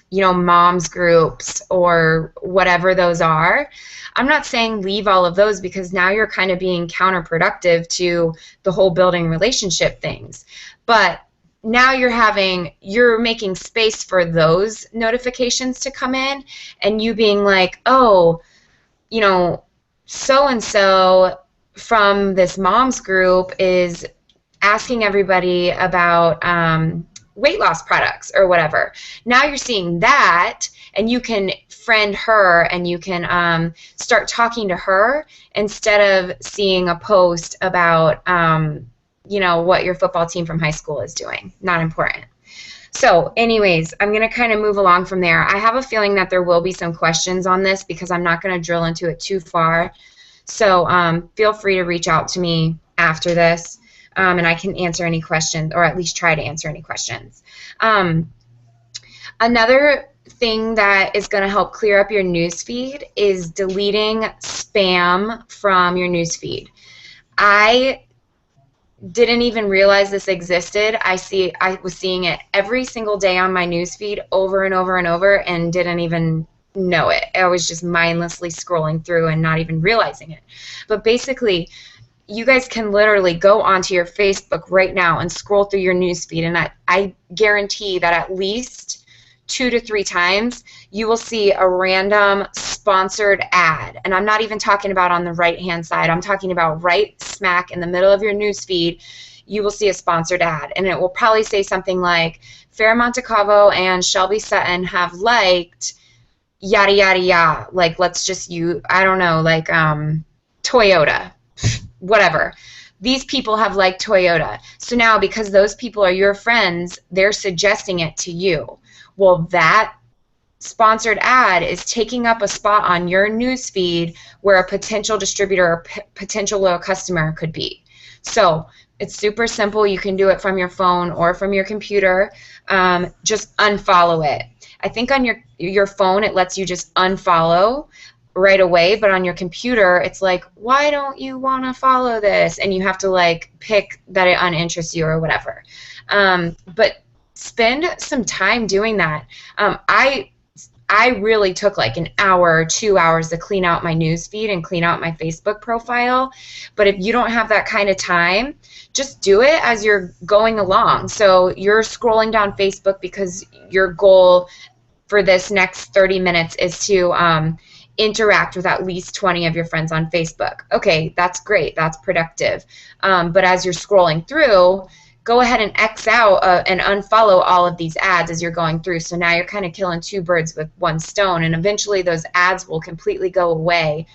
moms groups or whatever those are. I'm not saying leave all of those because now you're kind of being counterproductive to the whole building relationship things. But now you're making space for those notifications to come in, and you being like, oh, so-and-so from this moms group is asking everybody about weight loss products or whatever. Now you're seeing that, and you can friend her and you can start talking to her instead of seeing a post about what your football team from high school is doing. Not important. So anyways, I'm going to kind of move along from there. I have a feeling that there will be some questions on this because I'm not going to drill into it too far. So feel free to reach out to me after this. And I can answer any questions, or at least try to answer any questions. Another thing that is going to help clear up your newsfeed is deleting spam from your newsfeed. I didn't even realize this existed. I was seeing it every single day on my newsfeed over and over and over and didn't even know it. I was just mindlessly scrolling through and not even realizing it. But basically, you guys can literally go onto your Facebook right now and scroll through your newsfeed, and I guarantee that at least 2 to 3 times you will see a random sponsored ad. And I'm not even talking about on the right-hand side. I'm talking about right smack in the middle of your newsfeed. You will see a sponsored ad, and it will probably say something like, Farrah Montecalvo and Shelby Sutton have liked yada, yada, yada. Like, let's just use, I don't know, like Toyota. Whatever. These people have liked Toyota. So now because those people are your friends, they're suggesting it to you. Well, that sponsored ad is taking up a spot on your newsfeed where a potential distributor or potential loyal customer could be. So it's super simple. You can do it from your phone or from your computer. Just unfollow it. I think on your phone it lets you just unfollow right away, but on your computer it's like, why don't you want to follow this? And you have to like pick that it uninterests you or whatever. But spend some time doing that. I really took like an hour or 2 hours to clean out my newsfeed and clean out my Facebook profile. But if you don't have that kind of time, just do it as you're going along. So you're scrolling down Facebook because your goal for this next 30 minutes is to interact with at least 20 of your friends on Facebook. Okay, that's great. That's productive. But as you're scrolling through, go ahead and X out and unfollow all of these ads as you're going through. So now you're kind of killing 2 birds with 1 stone, and eventually those ads will completely go away.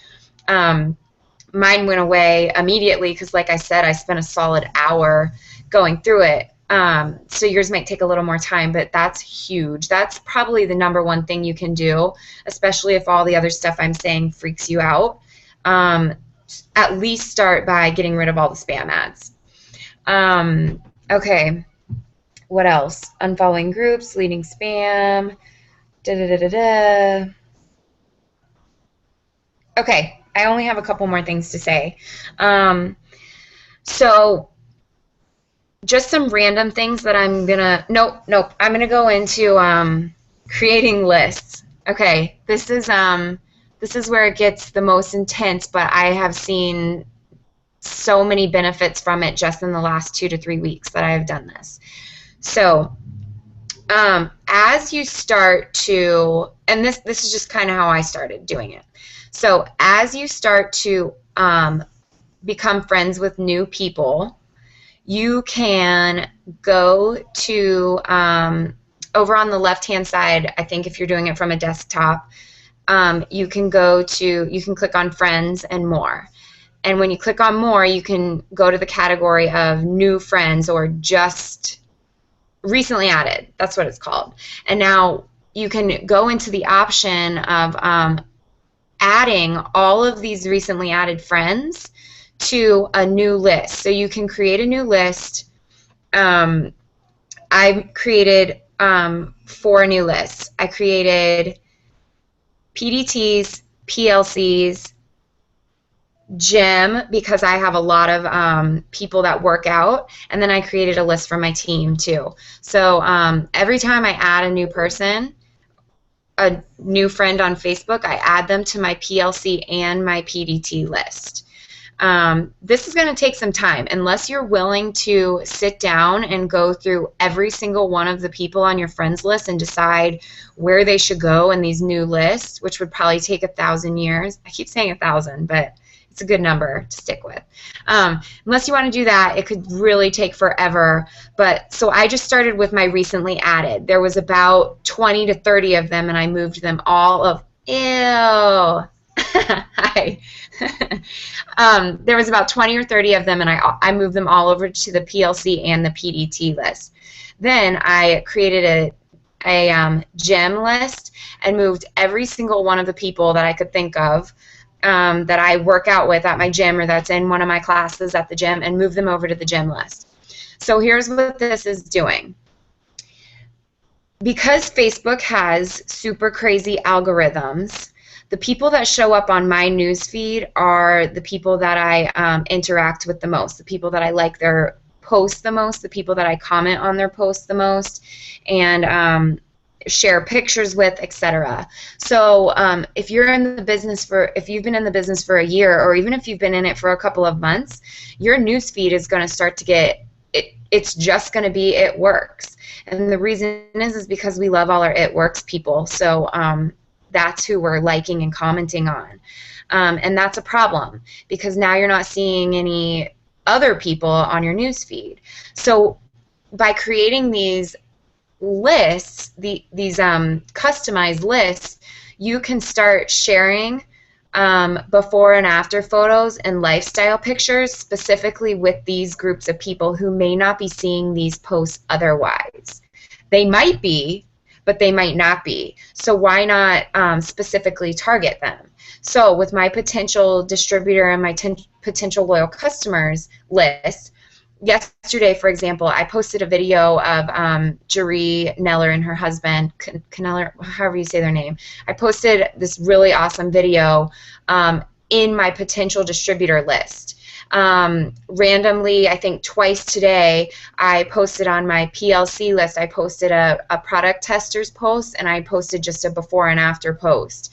Mine went away immediately because, like I said, I spent a solid hour going through it. So yours might take a little more time, but that's huge. That's probably the #1 thing you can do, especially if all the other stuff I'm saying freaks you out. at least start by getting rid of all the spam ads. Okay, what else? Unfollowing groups, deleting spam, da-da-da-da-da. Okay, I only have a couple more things to say. So just some random things that I'm gonna, nope, I'm gonna go into creating lists. Okay, this is where it gets the most intense, but I have seen so many benefits from it just in the last 2 to 3 weeks that I have done this. So as you start to, and this is just kind of how I started doing it. So as you start to become friends with new people, you can go to, over on the left-hand side, I think if you're doing it from a desktop, you can click on Friends and More. And when you click on More, you can go to the category of New Friends or Just Recently Added. That's what it's called. And now you can go into the option of adding all of these recently added friends to a new list. So you can create a new list. I created 4 new lists. I created PDTs, PLCs, gym, because I have a lot of people that work out, and then I created a list for my team too. So every time I add a new person, a new friend on Facebook, I add them to my PLC and my PDT list. This is going to take some time. Unless you're willing to sit down and go through every single one of the people on your friends list and decide where they should go in these new lists, which would probably take 1,000 years. I keep saying 1,000, but it's a good number to stick with. Unless you want to do that, it could really take forever. But so I just started with my recently added. There was about 20 to 30 of them, and I moved them all of. Ew. Hi. There was about 20 or 30 of them, and I moved them all over to the PLC and the PDT list. Then I created a gym list and moved every single one of the people that I could think of that I work out with at my gym or that's in one of my classes at the gym, and move them over to the gym list. So here's what this is doing. Because Facebook has super crazy algorithms, the people that show up on my newsfeed are the people that I interact with the most, the people that I like their posts the most, the people that I comment on their posts the most, and share pictures with, etc. So if you've been in the business for a year, or even if you've been in it for a couple of months, your newsfeed is going to start to get, it's just going to be It Works. And the reason is because we love all our It Works people. So that's who we're liking and commenting on. And that's a problem, because now you're not seeing any other people on your newsfeed. So by creating these lists, these customized lists, you can start sharing before and after photos and lifestyle pictures specifically with these groups of people who may not be seeing these posts otherwise. They might be, but they might not be. So why not specifically target them? So with my potential distributor and my potential loyal customers list, yesterday, for example, I posted a video of Jeree Neller and her husband, Kneller, however you say their name. I posted this really awesome video in my potential distributor list. Randomly, I think twice today, I posted on my PLC list, I posted a product testers post, and I posted just a before and after post.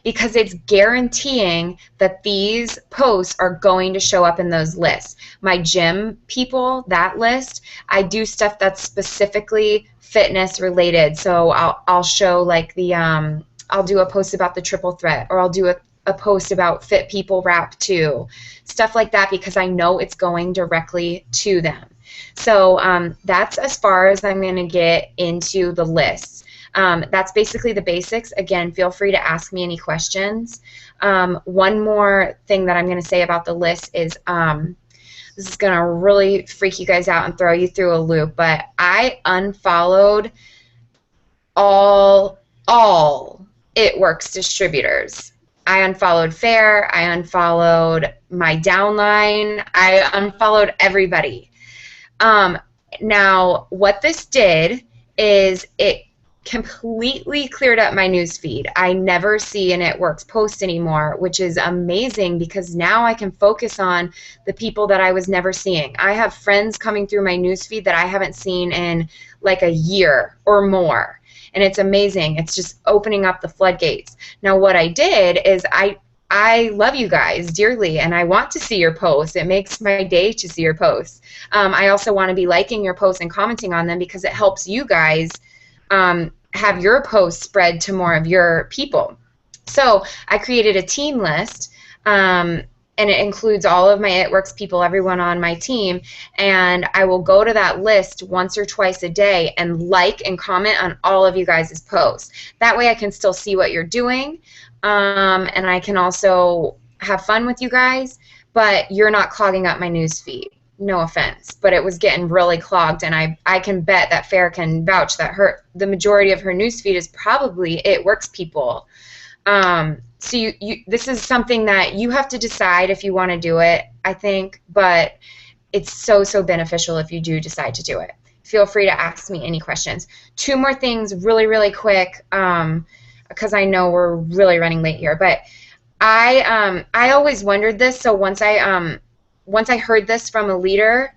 Because it's guaranteeing that these posts are going to show up in those lists. My gym people, that list, I do stuff that's specifically fitness related. So I'll show like the, I'll do a post about the triple threat, or I'll do a post about Fit People Wrap 2, stuff like that, because I know it's going directly to them. So that's as far as I'm going to get into the lists. That's basically the basics. Again, feel free to ask me any questions. One more thing that I'm going to say about the list is, this is going to really freak you guys out and throw you through a loop, but I unfollowed all It Works distributors. I unfollowed Fair. I unfollowed my downline. I unfollowed everybody. Now, what this did is it completely cleared up my newsfeed. I never see an It Works post anymore, which is amazing because now I can focus on the people that I was never seeing. I have friends coming through my newsfeed that I haven't seen in like a year or more. And it's amazing. It's just opening up the floodgates. Now, what I did is I love you guys dearly, and I want to see your posts. It makes my day to see your posts. I also want to be liking your posts and commenting on them because it helps you guys have your posts spread to more of your people. So I created a team list, and it includes all of my It Works people, everyone on my team, and I will go to that list once or twice a day and like and comment on all of you guys' posts. That way I can still see what you're doing, and I can also have fun with you guys, but you're not clogging up my news feed. No offense, but it was getting really clogged, and I can bet that Fair can vouch that the majority of her newsfeed is probably It Works people. So this is something that you have to decide if you want to do it, I think, but it's so beneficial if you do decide to do it. Feel free to ask me any questions. 2 more things really quick, because I know we're really running late here, but I always wondered this, so once I heard this from a leader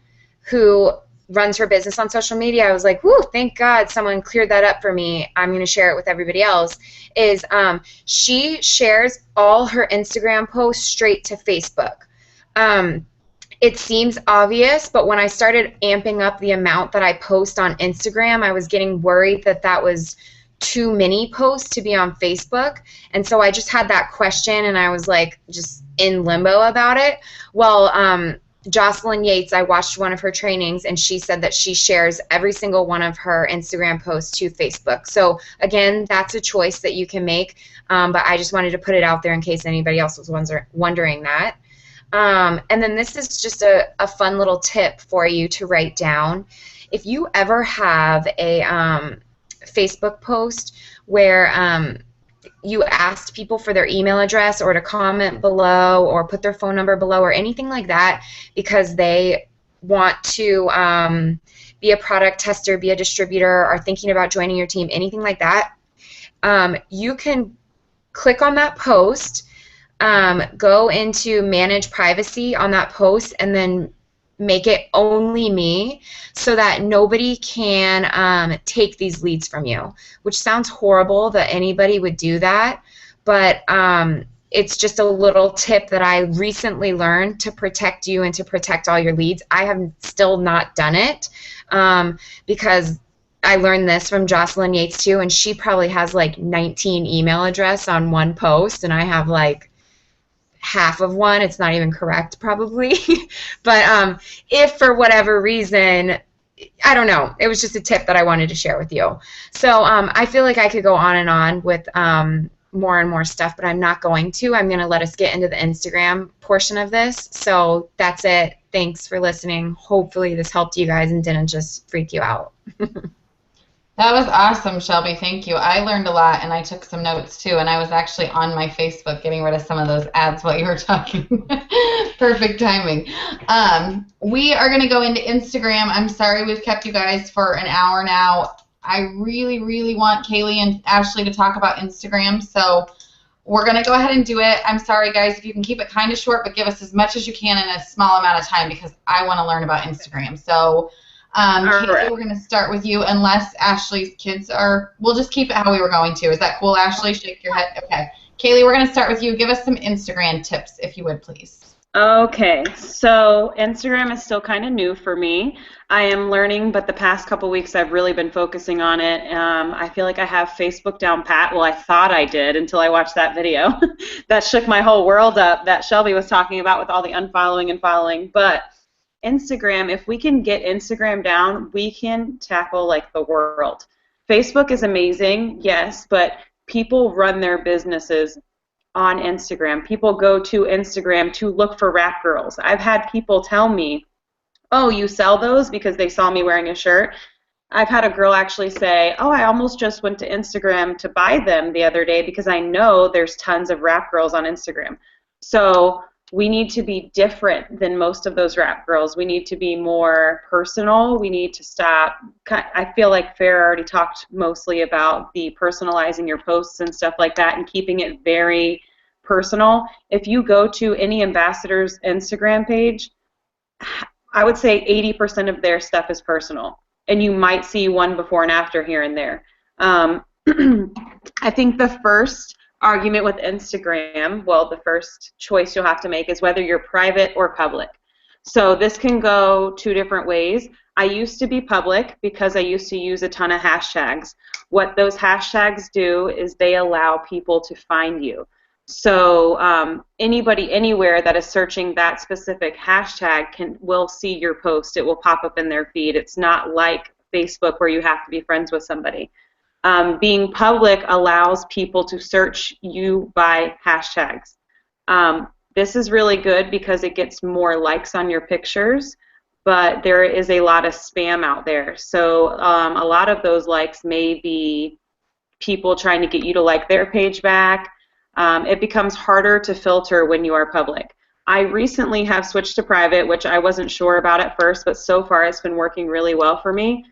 who runs her business on social media, I was like, whoo, thank God someone cleared that up for me. I'm going to share it with everybody else, is she shares all her Instagram posts straight to Facebook. It seems obvious, but when I started amping up the amount that I post on Instagram, I was getting worried that that was too many posts to be on Facebook, and so I just had that question, and I was like just in limbo about it. Well, Jocelyn Yates, I watched one of her trainings, and she said that she shares every single one of her Instagram posts to Facebook. So again, that's a choice that you can make, but I just wanted to put it out there in case anybody else was wondering that. And then this is just a fun little tip for you to write down. If you ever have a Facebook post where you asked people for their email address or to comment below or put their phone number below or anything like that because they want to be a product tester, be a distributor, or thinking about joining your team, anything like that, you can click on that post, go into manage privacy on that post, and then make it only me so that nobody can take these leads from you, which sounds horrible that anybody would do that, but it's just a little tip that I recently learned to protect you and to protect all your leads. I have still not done it because I learned this from Jocelyn Yates too, and she probably has like 19 email addresses on one post, and I have like half of one. It's not even correct probably. But if for whatever reason, I don't know, it was just a tip that I wanted to share with you. So I feel like I could go on and on with more and more stuff, but I'm not going to. I'm going to let us get into the Instagram portion of this. So that's it. Thanks for listening. Hopefully this helped you guys and didn't just freak you out. That was awesome, Shelby. Thank you. I learned a lot, and I took some notes, too, and I was actually on my Facebook getting rid of some of those ads while you were talking. Perfect timing. We are going to go into Instagram. I'm sorry we've kept you guys for an hour now. I really want Kaylee and Ashley to talk about Instagram, so we're going to go ahead and do it. I'm sorry, guys, if you can keep it kind of short, but give us as much as you can in a small amount of time because I want to learn about Instagram. So Kaylee, we're going to start with you unless Ashley's kids are, we'll just keep it how we were going to. Is that cool, Ashley? Shake your head. Okay. Kaylee, we're going to start with you. Give us some Instagram tips, if you would, please. Okay, so Instagram is still kind of new for me. I am learning, but the past couple weeks I've really been focusing on it. I feel like I have Facebook down pat. Well, I thought I did until I watched that video. That shook my whole world up that Shelby was talking about with all the unfollowing and following. But Instagram, if we can get Instagram down, we can tackle like the world. Facebook is amazing, yes, but people run their businesses on Instagram. People go to Instagram to look for rap girls. I've had people tell me, oh, you sell those because they saw me wearing a shirt. I've had a girl actually say, oh, I almost just went to Instagram to buy them the other day because I know there's tons of rap girls on Instagram. So we need to be different than most of those rap girls. We need to be more personal. We need to stop. I feel like Farrah already talked mostly about the personalizing your posts and stuff like that and keeping it very personal. If you go to any ambassador's Instagram page, I would say 80% of their stuff is personal. And you might see one before and after here and there. I think the first argument with Instagram, well, the first choice you'll have to make is whether you're private or public. So this can go two different ways. I used to be public because I used to use a ton of hashtags. What those hashtags do is they allow people to find you. So anybody anywhere that is searching that specific hashtag will see your post. It will pop up in their feed. It's not like Facebook where you have to be friends with somebody. Being public allows people to search you by hashtags. This is really good because it gets more likes on your pictures, but there is a lot of spam out there. So a lot of those likes may be people trying to get you to like their page back. It becomes harder to filter when you are public. I recently have switched to private, which I wasn't sure about at first, but so far it's been working really well for me.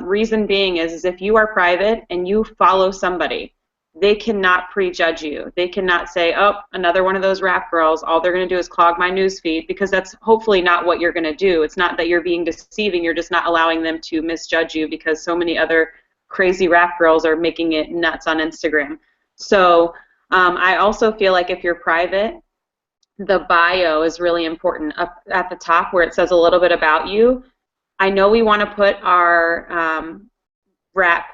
Reason being is if you are private and you follow somebody, they cannot prejudge you. They cannot say, oh, another one of those rap girls, all they're going to do is clog my news feed, because that's hopefully not what you're going to do. It's not that you're being deceiving. You're just not allowing them to misjudge you because so many other crazy rap girls are making it nuts on Instagram. So I also feel like if you're private, the bio is really important. Up at the top where it says a little bit about you, I know we want to put our rap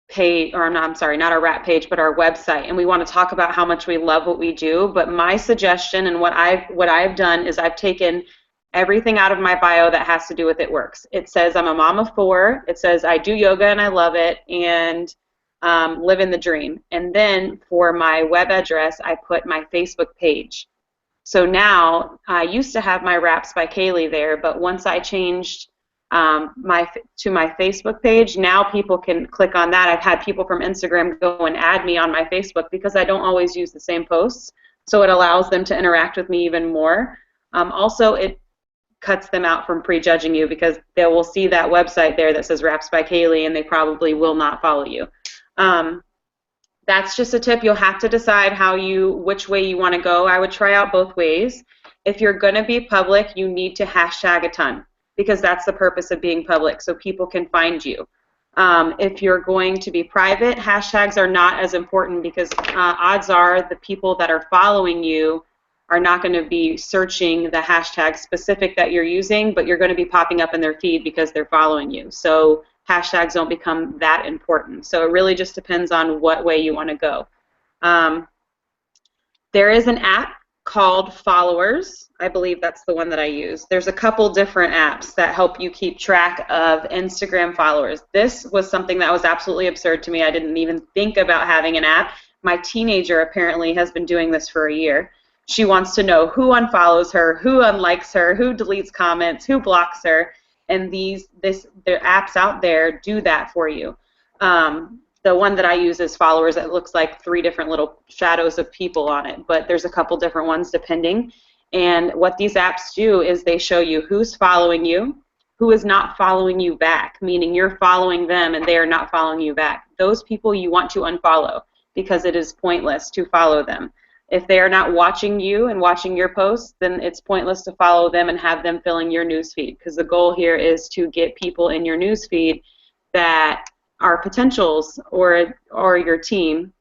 page, or I'm sorry, not our rap page, but our website, and we want to talk about how much we love what we do. But my suggestion and what I've done is I've taken everything out of my bio that has to do with It Works. It says I'm a mom of 4. It says I do yoga and I love it, and live in the dream. And then for my web address, I put my Facebook page. So now I used to have my Raps by Kaylee there, but once I changed to my Facebook page, now people can click on that. I've had people from Instagram go and add me on my Facebook because I don't always use the same posts, so it allows them to interact with me even more. Also, it cuts them out from prejudging you because they will see that website there that says Raps by Kaylee, and they probably will not follow you. That's just a tip. You'll have to decide which way you want to go. I would try out both ways. If you're going to be public, you need to hashtag a ton because that's the purpose of being public, so people can find you. If you're going to be private, hashtags are not as important because odds are the people that are following you are not going to be searching the hashtag specific that you're using, but you're going to be popping up in their feed because they're following you. So hashtags don't become that important. So it really just depends on what way you want to go. There is an app called Followers. I believe that's the one that I use. There's a couple different apps that help you keep track of Instagram followers. This was something that was absolutely absurd to me. I didn't even think about having an app. My teenager apparently has been doing this for a year. She wants to know who unfollows her, who unlikes her, who deletes comments, who blocks her. And there apps out there do that for you. The one that I use is Followers. It looks like 3 different little shadows of people on it, but there's a couple different ones depending. And what these apps do is they show you who's following you, who is not following you back, meaning you're following them and they are not following you back. Those people you want to unfollow because it is pointless to follow them. If they are not watching you and watching your posts, then it's pointless to follow them and have them filling your newsfeed, because the goal here is to get people in your newsfeed that are potentials or your team,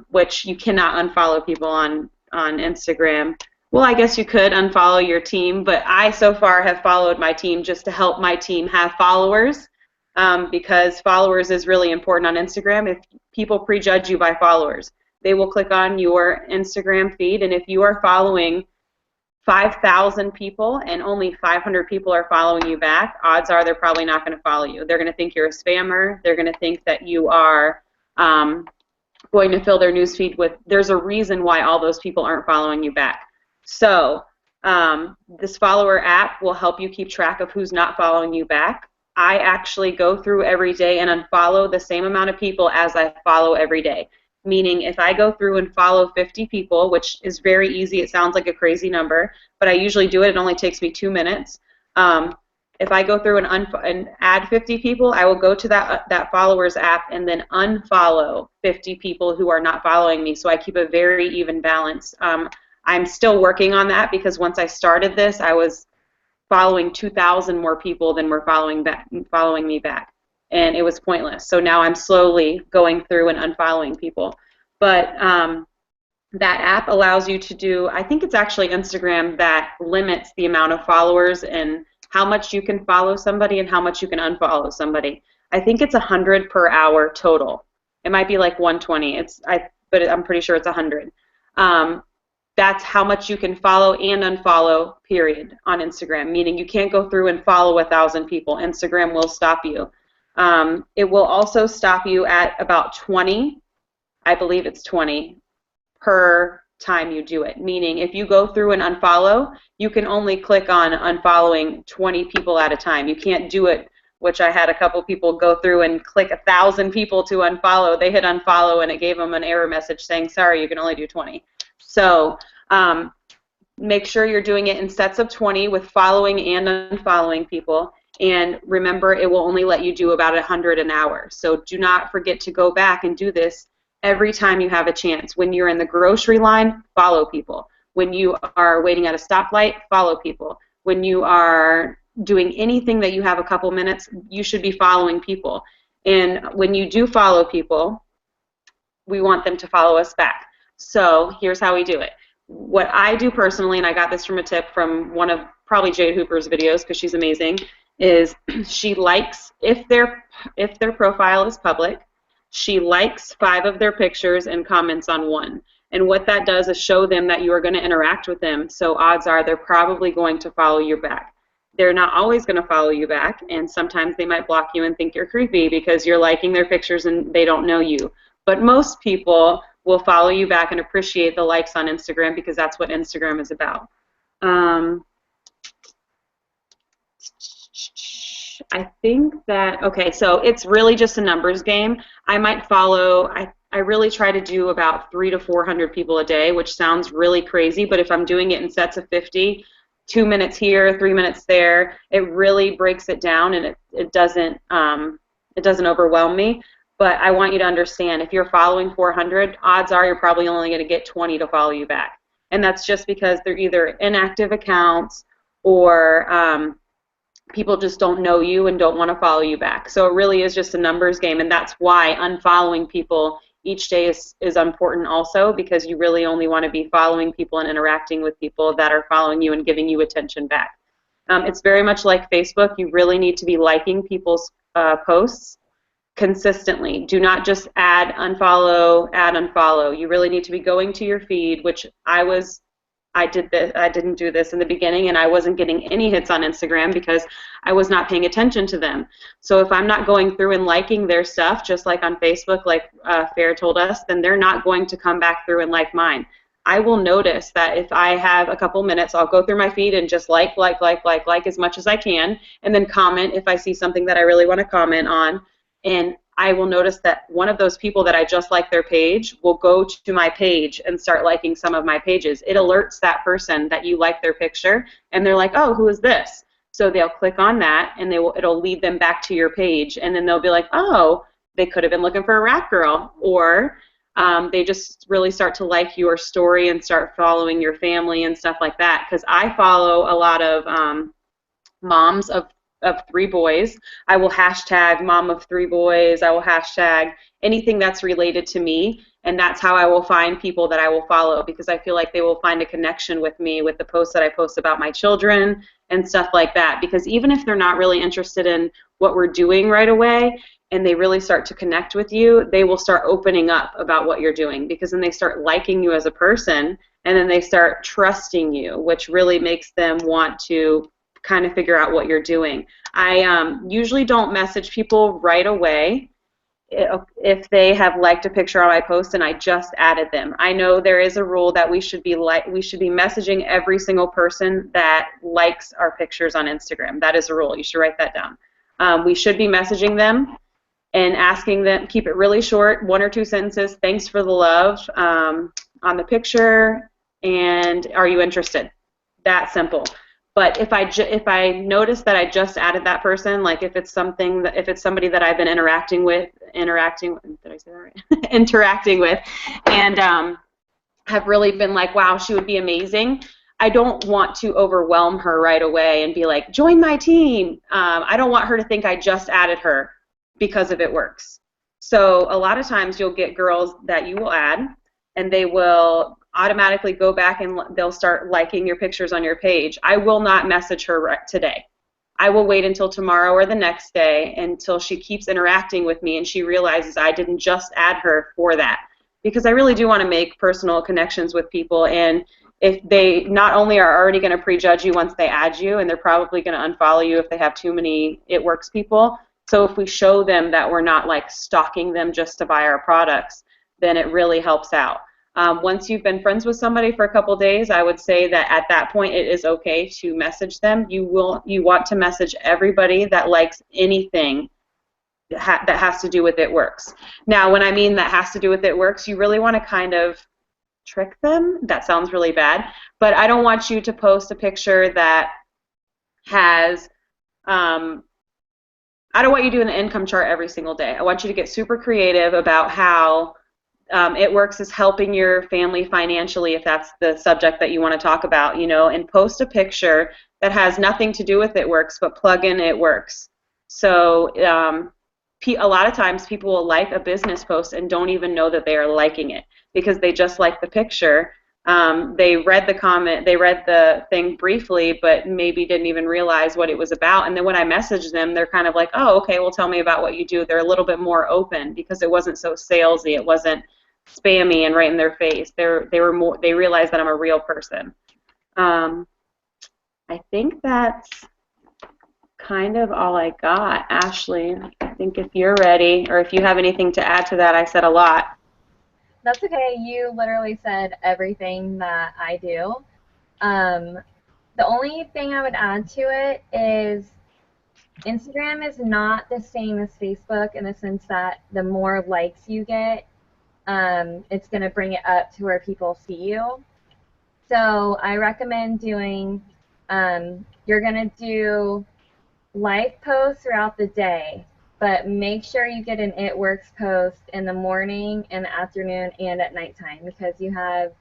which you cannot unfollow people on Instagram. Well, I guess you could unfollow your team, but I so far have followed my team just to help my team have followers, because followers is really important on Instagram. If people prejudge you by followers, they will click on your Instagram feed, and if you are following 5,000 people and only 500 people are following you back, odds are they're probably not going to follow you. They're going to think you're a spammer. They're going to think that you are going to fill their newsfeed with. There's a reason why all those people aren't following you back. So this follower app will help you keep track of who's not following you back. I actually go through every day and unfollow the same amount of people as I follow every day. Meaning if I go through and follow 50 people, which is very easy, it sounds like a crazy number, but I usually do it. It only takes me 2 minutes. If I go through and add 50 people, I will go to that followers app and then unfollow 50 people who are not following me. So I keep a very even balance. I'm still working on that because once I started this, I was following 2,000 more people than were following me back, and it was pointless. So now I'm slowly going through and unfollowing people. But that app allows you to do, I think it's actually Instagram that limits the amount of followers and how much you can follow somebody and how much you can unfollow somebody. I think it's 100 per hour total. It might be like 120. But I'm pretty sure it's 100. That's how much you can follow and unfollow, period, on Instagram, meaning you can't go through and follow 1,000 people. Instagram will stop you. It will also stop you at about 20, I believe it's 20, per time you do it, meaning if you go through and unfollow, you can only click on unfollowing 20 people at a time. You can't do it, which I had a couple people go through and click 1,000 people to unfollow. They hit unfollow and it gave them an error message saying, sorry, you can only do 20. So make sure you're doing it in sets of 20 with following and unfollowing people. And remember, it will only let you do about 100 an hour. So do not forget to go back and do this every time you have a chance. When you're in the grocery line, follow people. When you are waiting at a stoplight, follow people. When you are doing anything that you have a couple minutes, you should be following people. And when you do follow people, we want them to follow us back. So here's how we do it. What I do personally, and I got this from a tip from one of probably Jade Hooper's videos because she's amazing, is she likes, if their profile is public, she likes 5 of their pictures and comments on 1. And what that does is show them that you are going to interact with them, so odds are they're probably going to follow you back. They're not always going to follow you back, and sometimes they might block you and think you're creepy because you're liking their pictures and they don't know you. But most people will follow you back and appreciate the likes on Instagram because that's what Instagram is about. I think that, okay, so it's really just a numbers game. I might follow, I really try to do about 300 to 400 people a day, which sounds really crazy, but if I'm doing it in sets of 50, 2 minutes here, 3 minutes there, it really breaks it down and it doesn't overwhelm me. But I want you to understand, if you're following 400, odds are you're probably only going to get 20 to follow you back. And that's just because they're either inactive accounts or people just don't know you and don't want to follow you back. So it really is just a numbers game, and that's why unfollowing people each day is important also, because you really only want to be following people and interacting with people that are following you and giving you attention back. It's very much like Facebook. You really need to be liking people's posts consistently. Do not just add, unfollow. You really need to be going to your feed, which I didn't do this in the beginning, and I wasn't getting any hits on Instagram because I was not paying attention to them. So if I'm not going through and liking their stuff, just like on Facebook, like Fair told us, then they're not going to come back through and like mine. I will notice that if I have a couple minutes, I'll go through my feed and just like as much as I can, and then comment if I see something that I really want to comment on. And I will notice that one of those people that I just liked their page will go to my page and start liking some of my pages. It alerts that person that you like their picture, and they're like, oh, who is this? So they'll click on that, and it'll lead them back to your page, and then they'll be like, oh, they could have been looking for a rap girl, or they just really start to like your story and start following your family and stuff like that. Because I follow a lot of moms of 3 boys. I will hashtag mom of 3 boys. I will hashtag anything that's related to me, and that's how I will find people that I will follow, because I feel like they will find a connection with me with the posts that I post about my children and stuff like that. Because even if they're not really interested in what we're doing right away and they really start to connect with you, they will start opening up about what you're doing, because then they start liking you as a person, and then they start trusting you, which really makes them want to kind of figure out what you're doing. I usually don't message people right away if they have liked a picture on my post and I just added them. I know there is a rule that we should be messaging every single person that likes our pictures on Instagram. That is a rule. You should write that down. We should be messaging them and asking them, keep it really short, 1 or 2 sentences, thanks for the love on the picture, and are you interested? That simple. But if I notice that I just added that person, like if it's somebody that I've been interacting with, did I say that right? Interacting with, and have really been like, wow, she would be amazing. I don't want to overwhelm her right away and be like, join my team. I don't want her to think I just added her because of It Works. So a lot of times you'll get girls that you will add, and they will automatically go back and they'll start liking your pictures on your page. I will not message her today. I will wait until tomorrow or the next day until she keeps interacting with me and she realizes I didn't just add her for that. Because I really do want to make personal connections with people, and if they not only are already going to prejudge you once they add you, and they're probably going to unfollow you if they have too many It Works people, so if we show them that we're not like stalking them just to buy our products, then it really helps out. Once you've been friends with somebody for a couple days, I would say that at that point it is okay to message them. You want to message everybody that likes anything that has to do with It Works. Now, when I mean that has to do with It Works, you really want to kind of trick them. That sounds really bad, but I don't want you to post a picture that has I don't want you doing the income chart every single day. I want you to get super creative about how It Works is helping your family financially, if that's the subject that you want to talk about, and post a picture that has nothing to do with It Works, but plug in It Works. So a lot of times people will like a business post and don't even know that they are liking it because they just like the picture. They read the comment, they read the thing briefly, but maybe didn't even realize what it was about. And then when I message them, they're kind of like, oh, okay, well, tell me about what you do. They're a little bit more open because it wasn't so salesy. It wasn't spammy and right in their face. They realized that I'm a real person. I think that's kind of all I got. Ashley, I think if you're ready or if you have anything to add to that, I said a lot. That's okay. You literally said everything that I do. The only thing I would add to it is Instagram is not the same as Facebook in the sense that the more likes you get, it's going to bring it up to where people see you. So I recommend doing, you're going to do live posts throughout the day, but make sure you get an It Works post in the morning, in the afternoon, and at nighttime because you have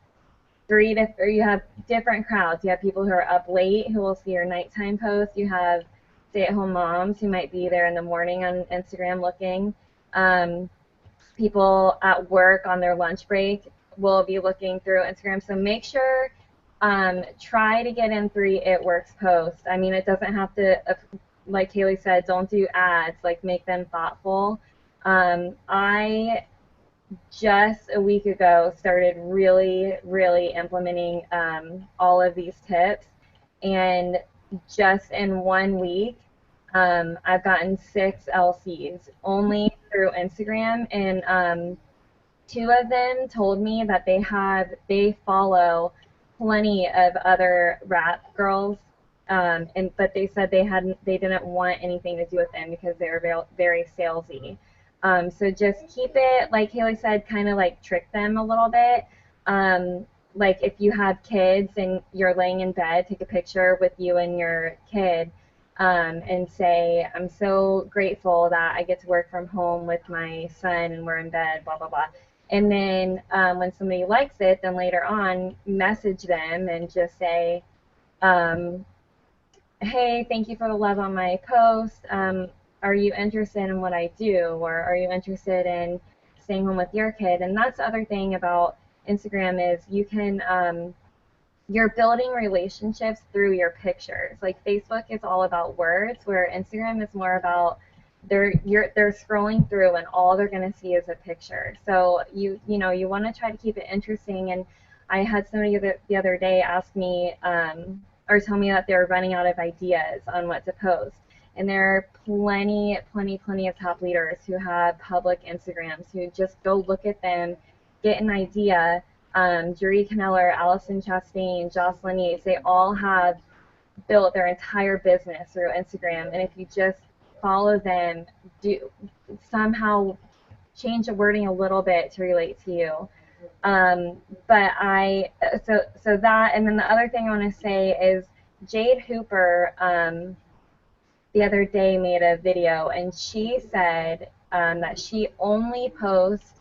different crowds. You have people who are up late who will see your nighttime post. You have stay-at-home moms who might be there in the morning on Instagram looking. People at work on their lunch break will be looking through Instagram. So make sure, try to get in 3 It Works posts. I mean, it doesn't have to, like Haley said, don't do ads, like make them thoughtful. I just a week ago started really implementing all of these tips, and just in 1 week I've gotten 6 LCs only through Instagram, and 2 of them told me that they follow plenty of other rap girls, but they said they didn't want anything to do with them because they were very salesy. So just keep it, like Haley said, kind of like trick them a little bit. Like if you have kids and you're laying in bed, take a picture with you and your kid, and say, I'm so grateful that I get to work from home with my son and we're in bed, blah, blah, blah. And then when somebody likes it, then later on message them and just say, hey, thank you for the love on my post. Are you interested in what I do? Or are you interested in staying home with your kid? And that's the other thing about Instagram is you can, you're building relationships through your pictures. Like Facebook is all about words, where Instagram is more about they're scrolling through and all they're going to see is a picture. So you want to try to keep it interesting. And I had somebody the other day ask me or tell me that they're running out of ideas on what to post. And there are plenty of top leaders who have public Instagrams who just go look at them, get an idea. Jeree Caneller, Allison Chastain, Jocelyn Yates, they all have built their entire business through Instagram. And if you just follow them, do somehow change the wording a little bit to relate to you. But so that, and then the other thing I want to say is Jade Hooper the other day made a video, and she said that she only posts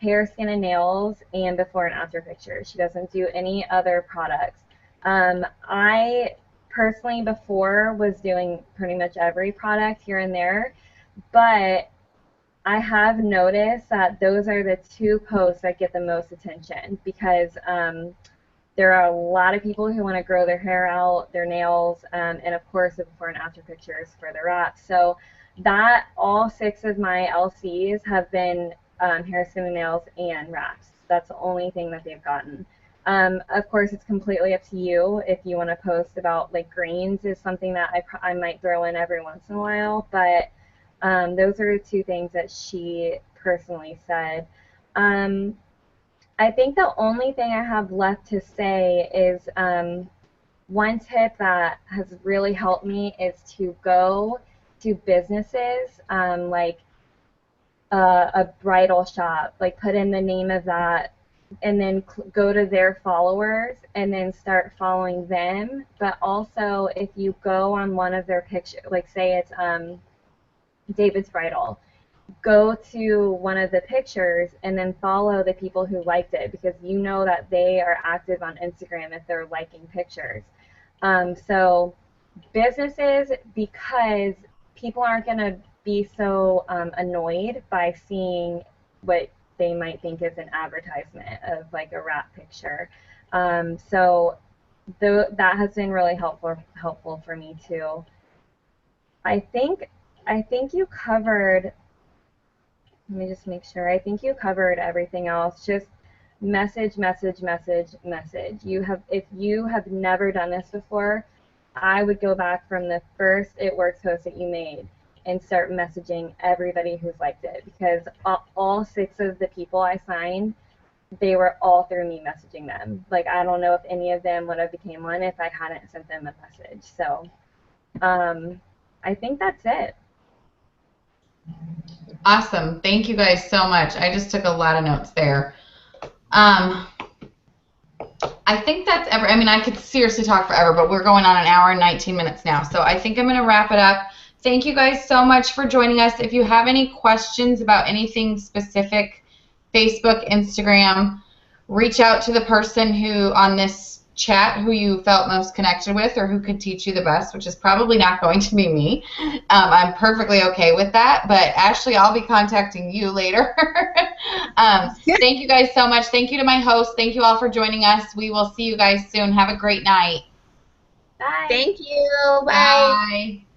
hair, skin, and nails and before and after pictures. She doesn't do any other products. I personally before was doing pretty much every product here and there, but I have noticed that those are the two posts that get the most attention because there are a lot of people who want to grow their hair out, their nails, and of course the before and after pictures for the wraps. So that all 6 of my LCs have been hair, skin, and nails and wraps. That's the only thing that they've gotten. Of course, it's completely up to you if you want to post about like grains is something that I might throw in every once in a while, but those are the 2 things that she personally said. I think the only thing I have left to say is one tip that has really helped me is to go to businesses like a bridal shop, like put in the name of that, and then go to their followers and then start following them. But also, if you go on one of their pictures, like say it's David's Bridal, go to one of the pictures and then follow the people who liked it because you know that they are active on Instagram if they're liking pictures. So businesses, because people aren't going to be so annoyed by seeing what they might think is an advertisement of like a wrap picture. So that has been really helpful for me too. I think you covered, let me just make sure, I think you covered everything else. Just message. If you have never done this before, I would go back from the first It Works post that you made and start messaging everybody who's liked it, because all 6 of the people I signed, they were all through me messaging them. Like, I don't know if any of them would have became one if I hadn't sent them a message. So I think that's it. Awesome. Thank you guys so much. I just took a lot of notes there. I think that's I mean, I could seriously talk forever, but we're going on an hour and 19 minutes now. So I think I'm going to wrap it up. Thank you guys so much for joining us. If you have any questions about anything specific, Facebook, Instagram, reach out to the person who on this chat who you felt most connected with or who could teach you the best, which is probably not going to be me. I'm perfectly okay with that, but Ashley, I'll be contacting you later. Thank you guys so much. Thank you to my host. Thank you all for joining us. We will see you guys soon. Have a great night. Bye. Thank you. Bye. Bye.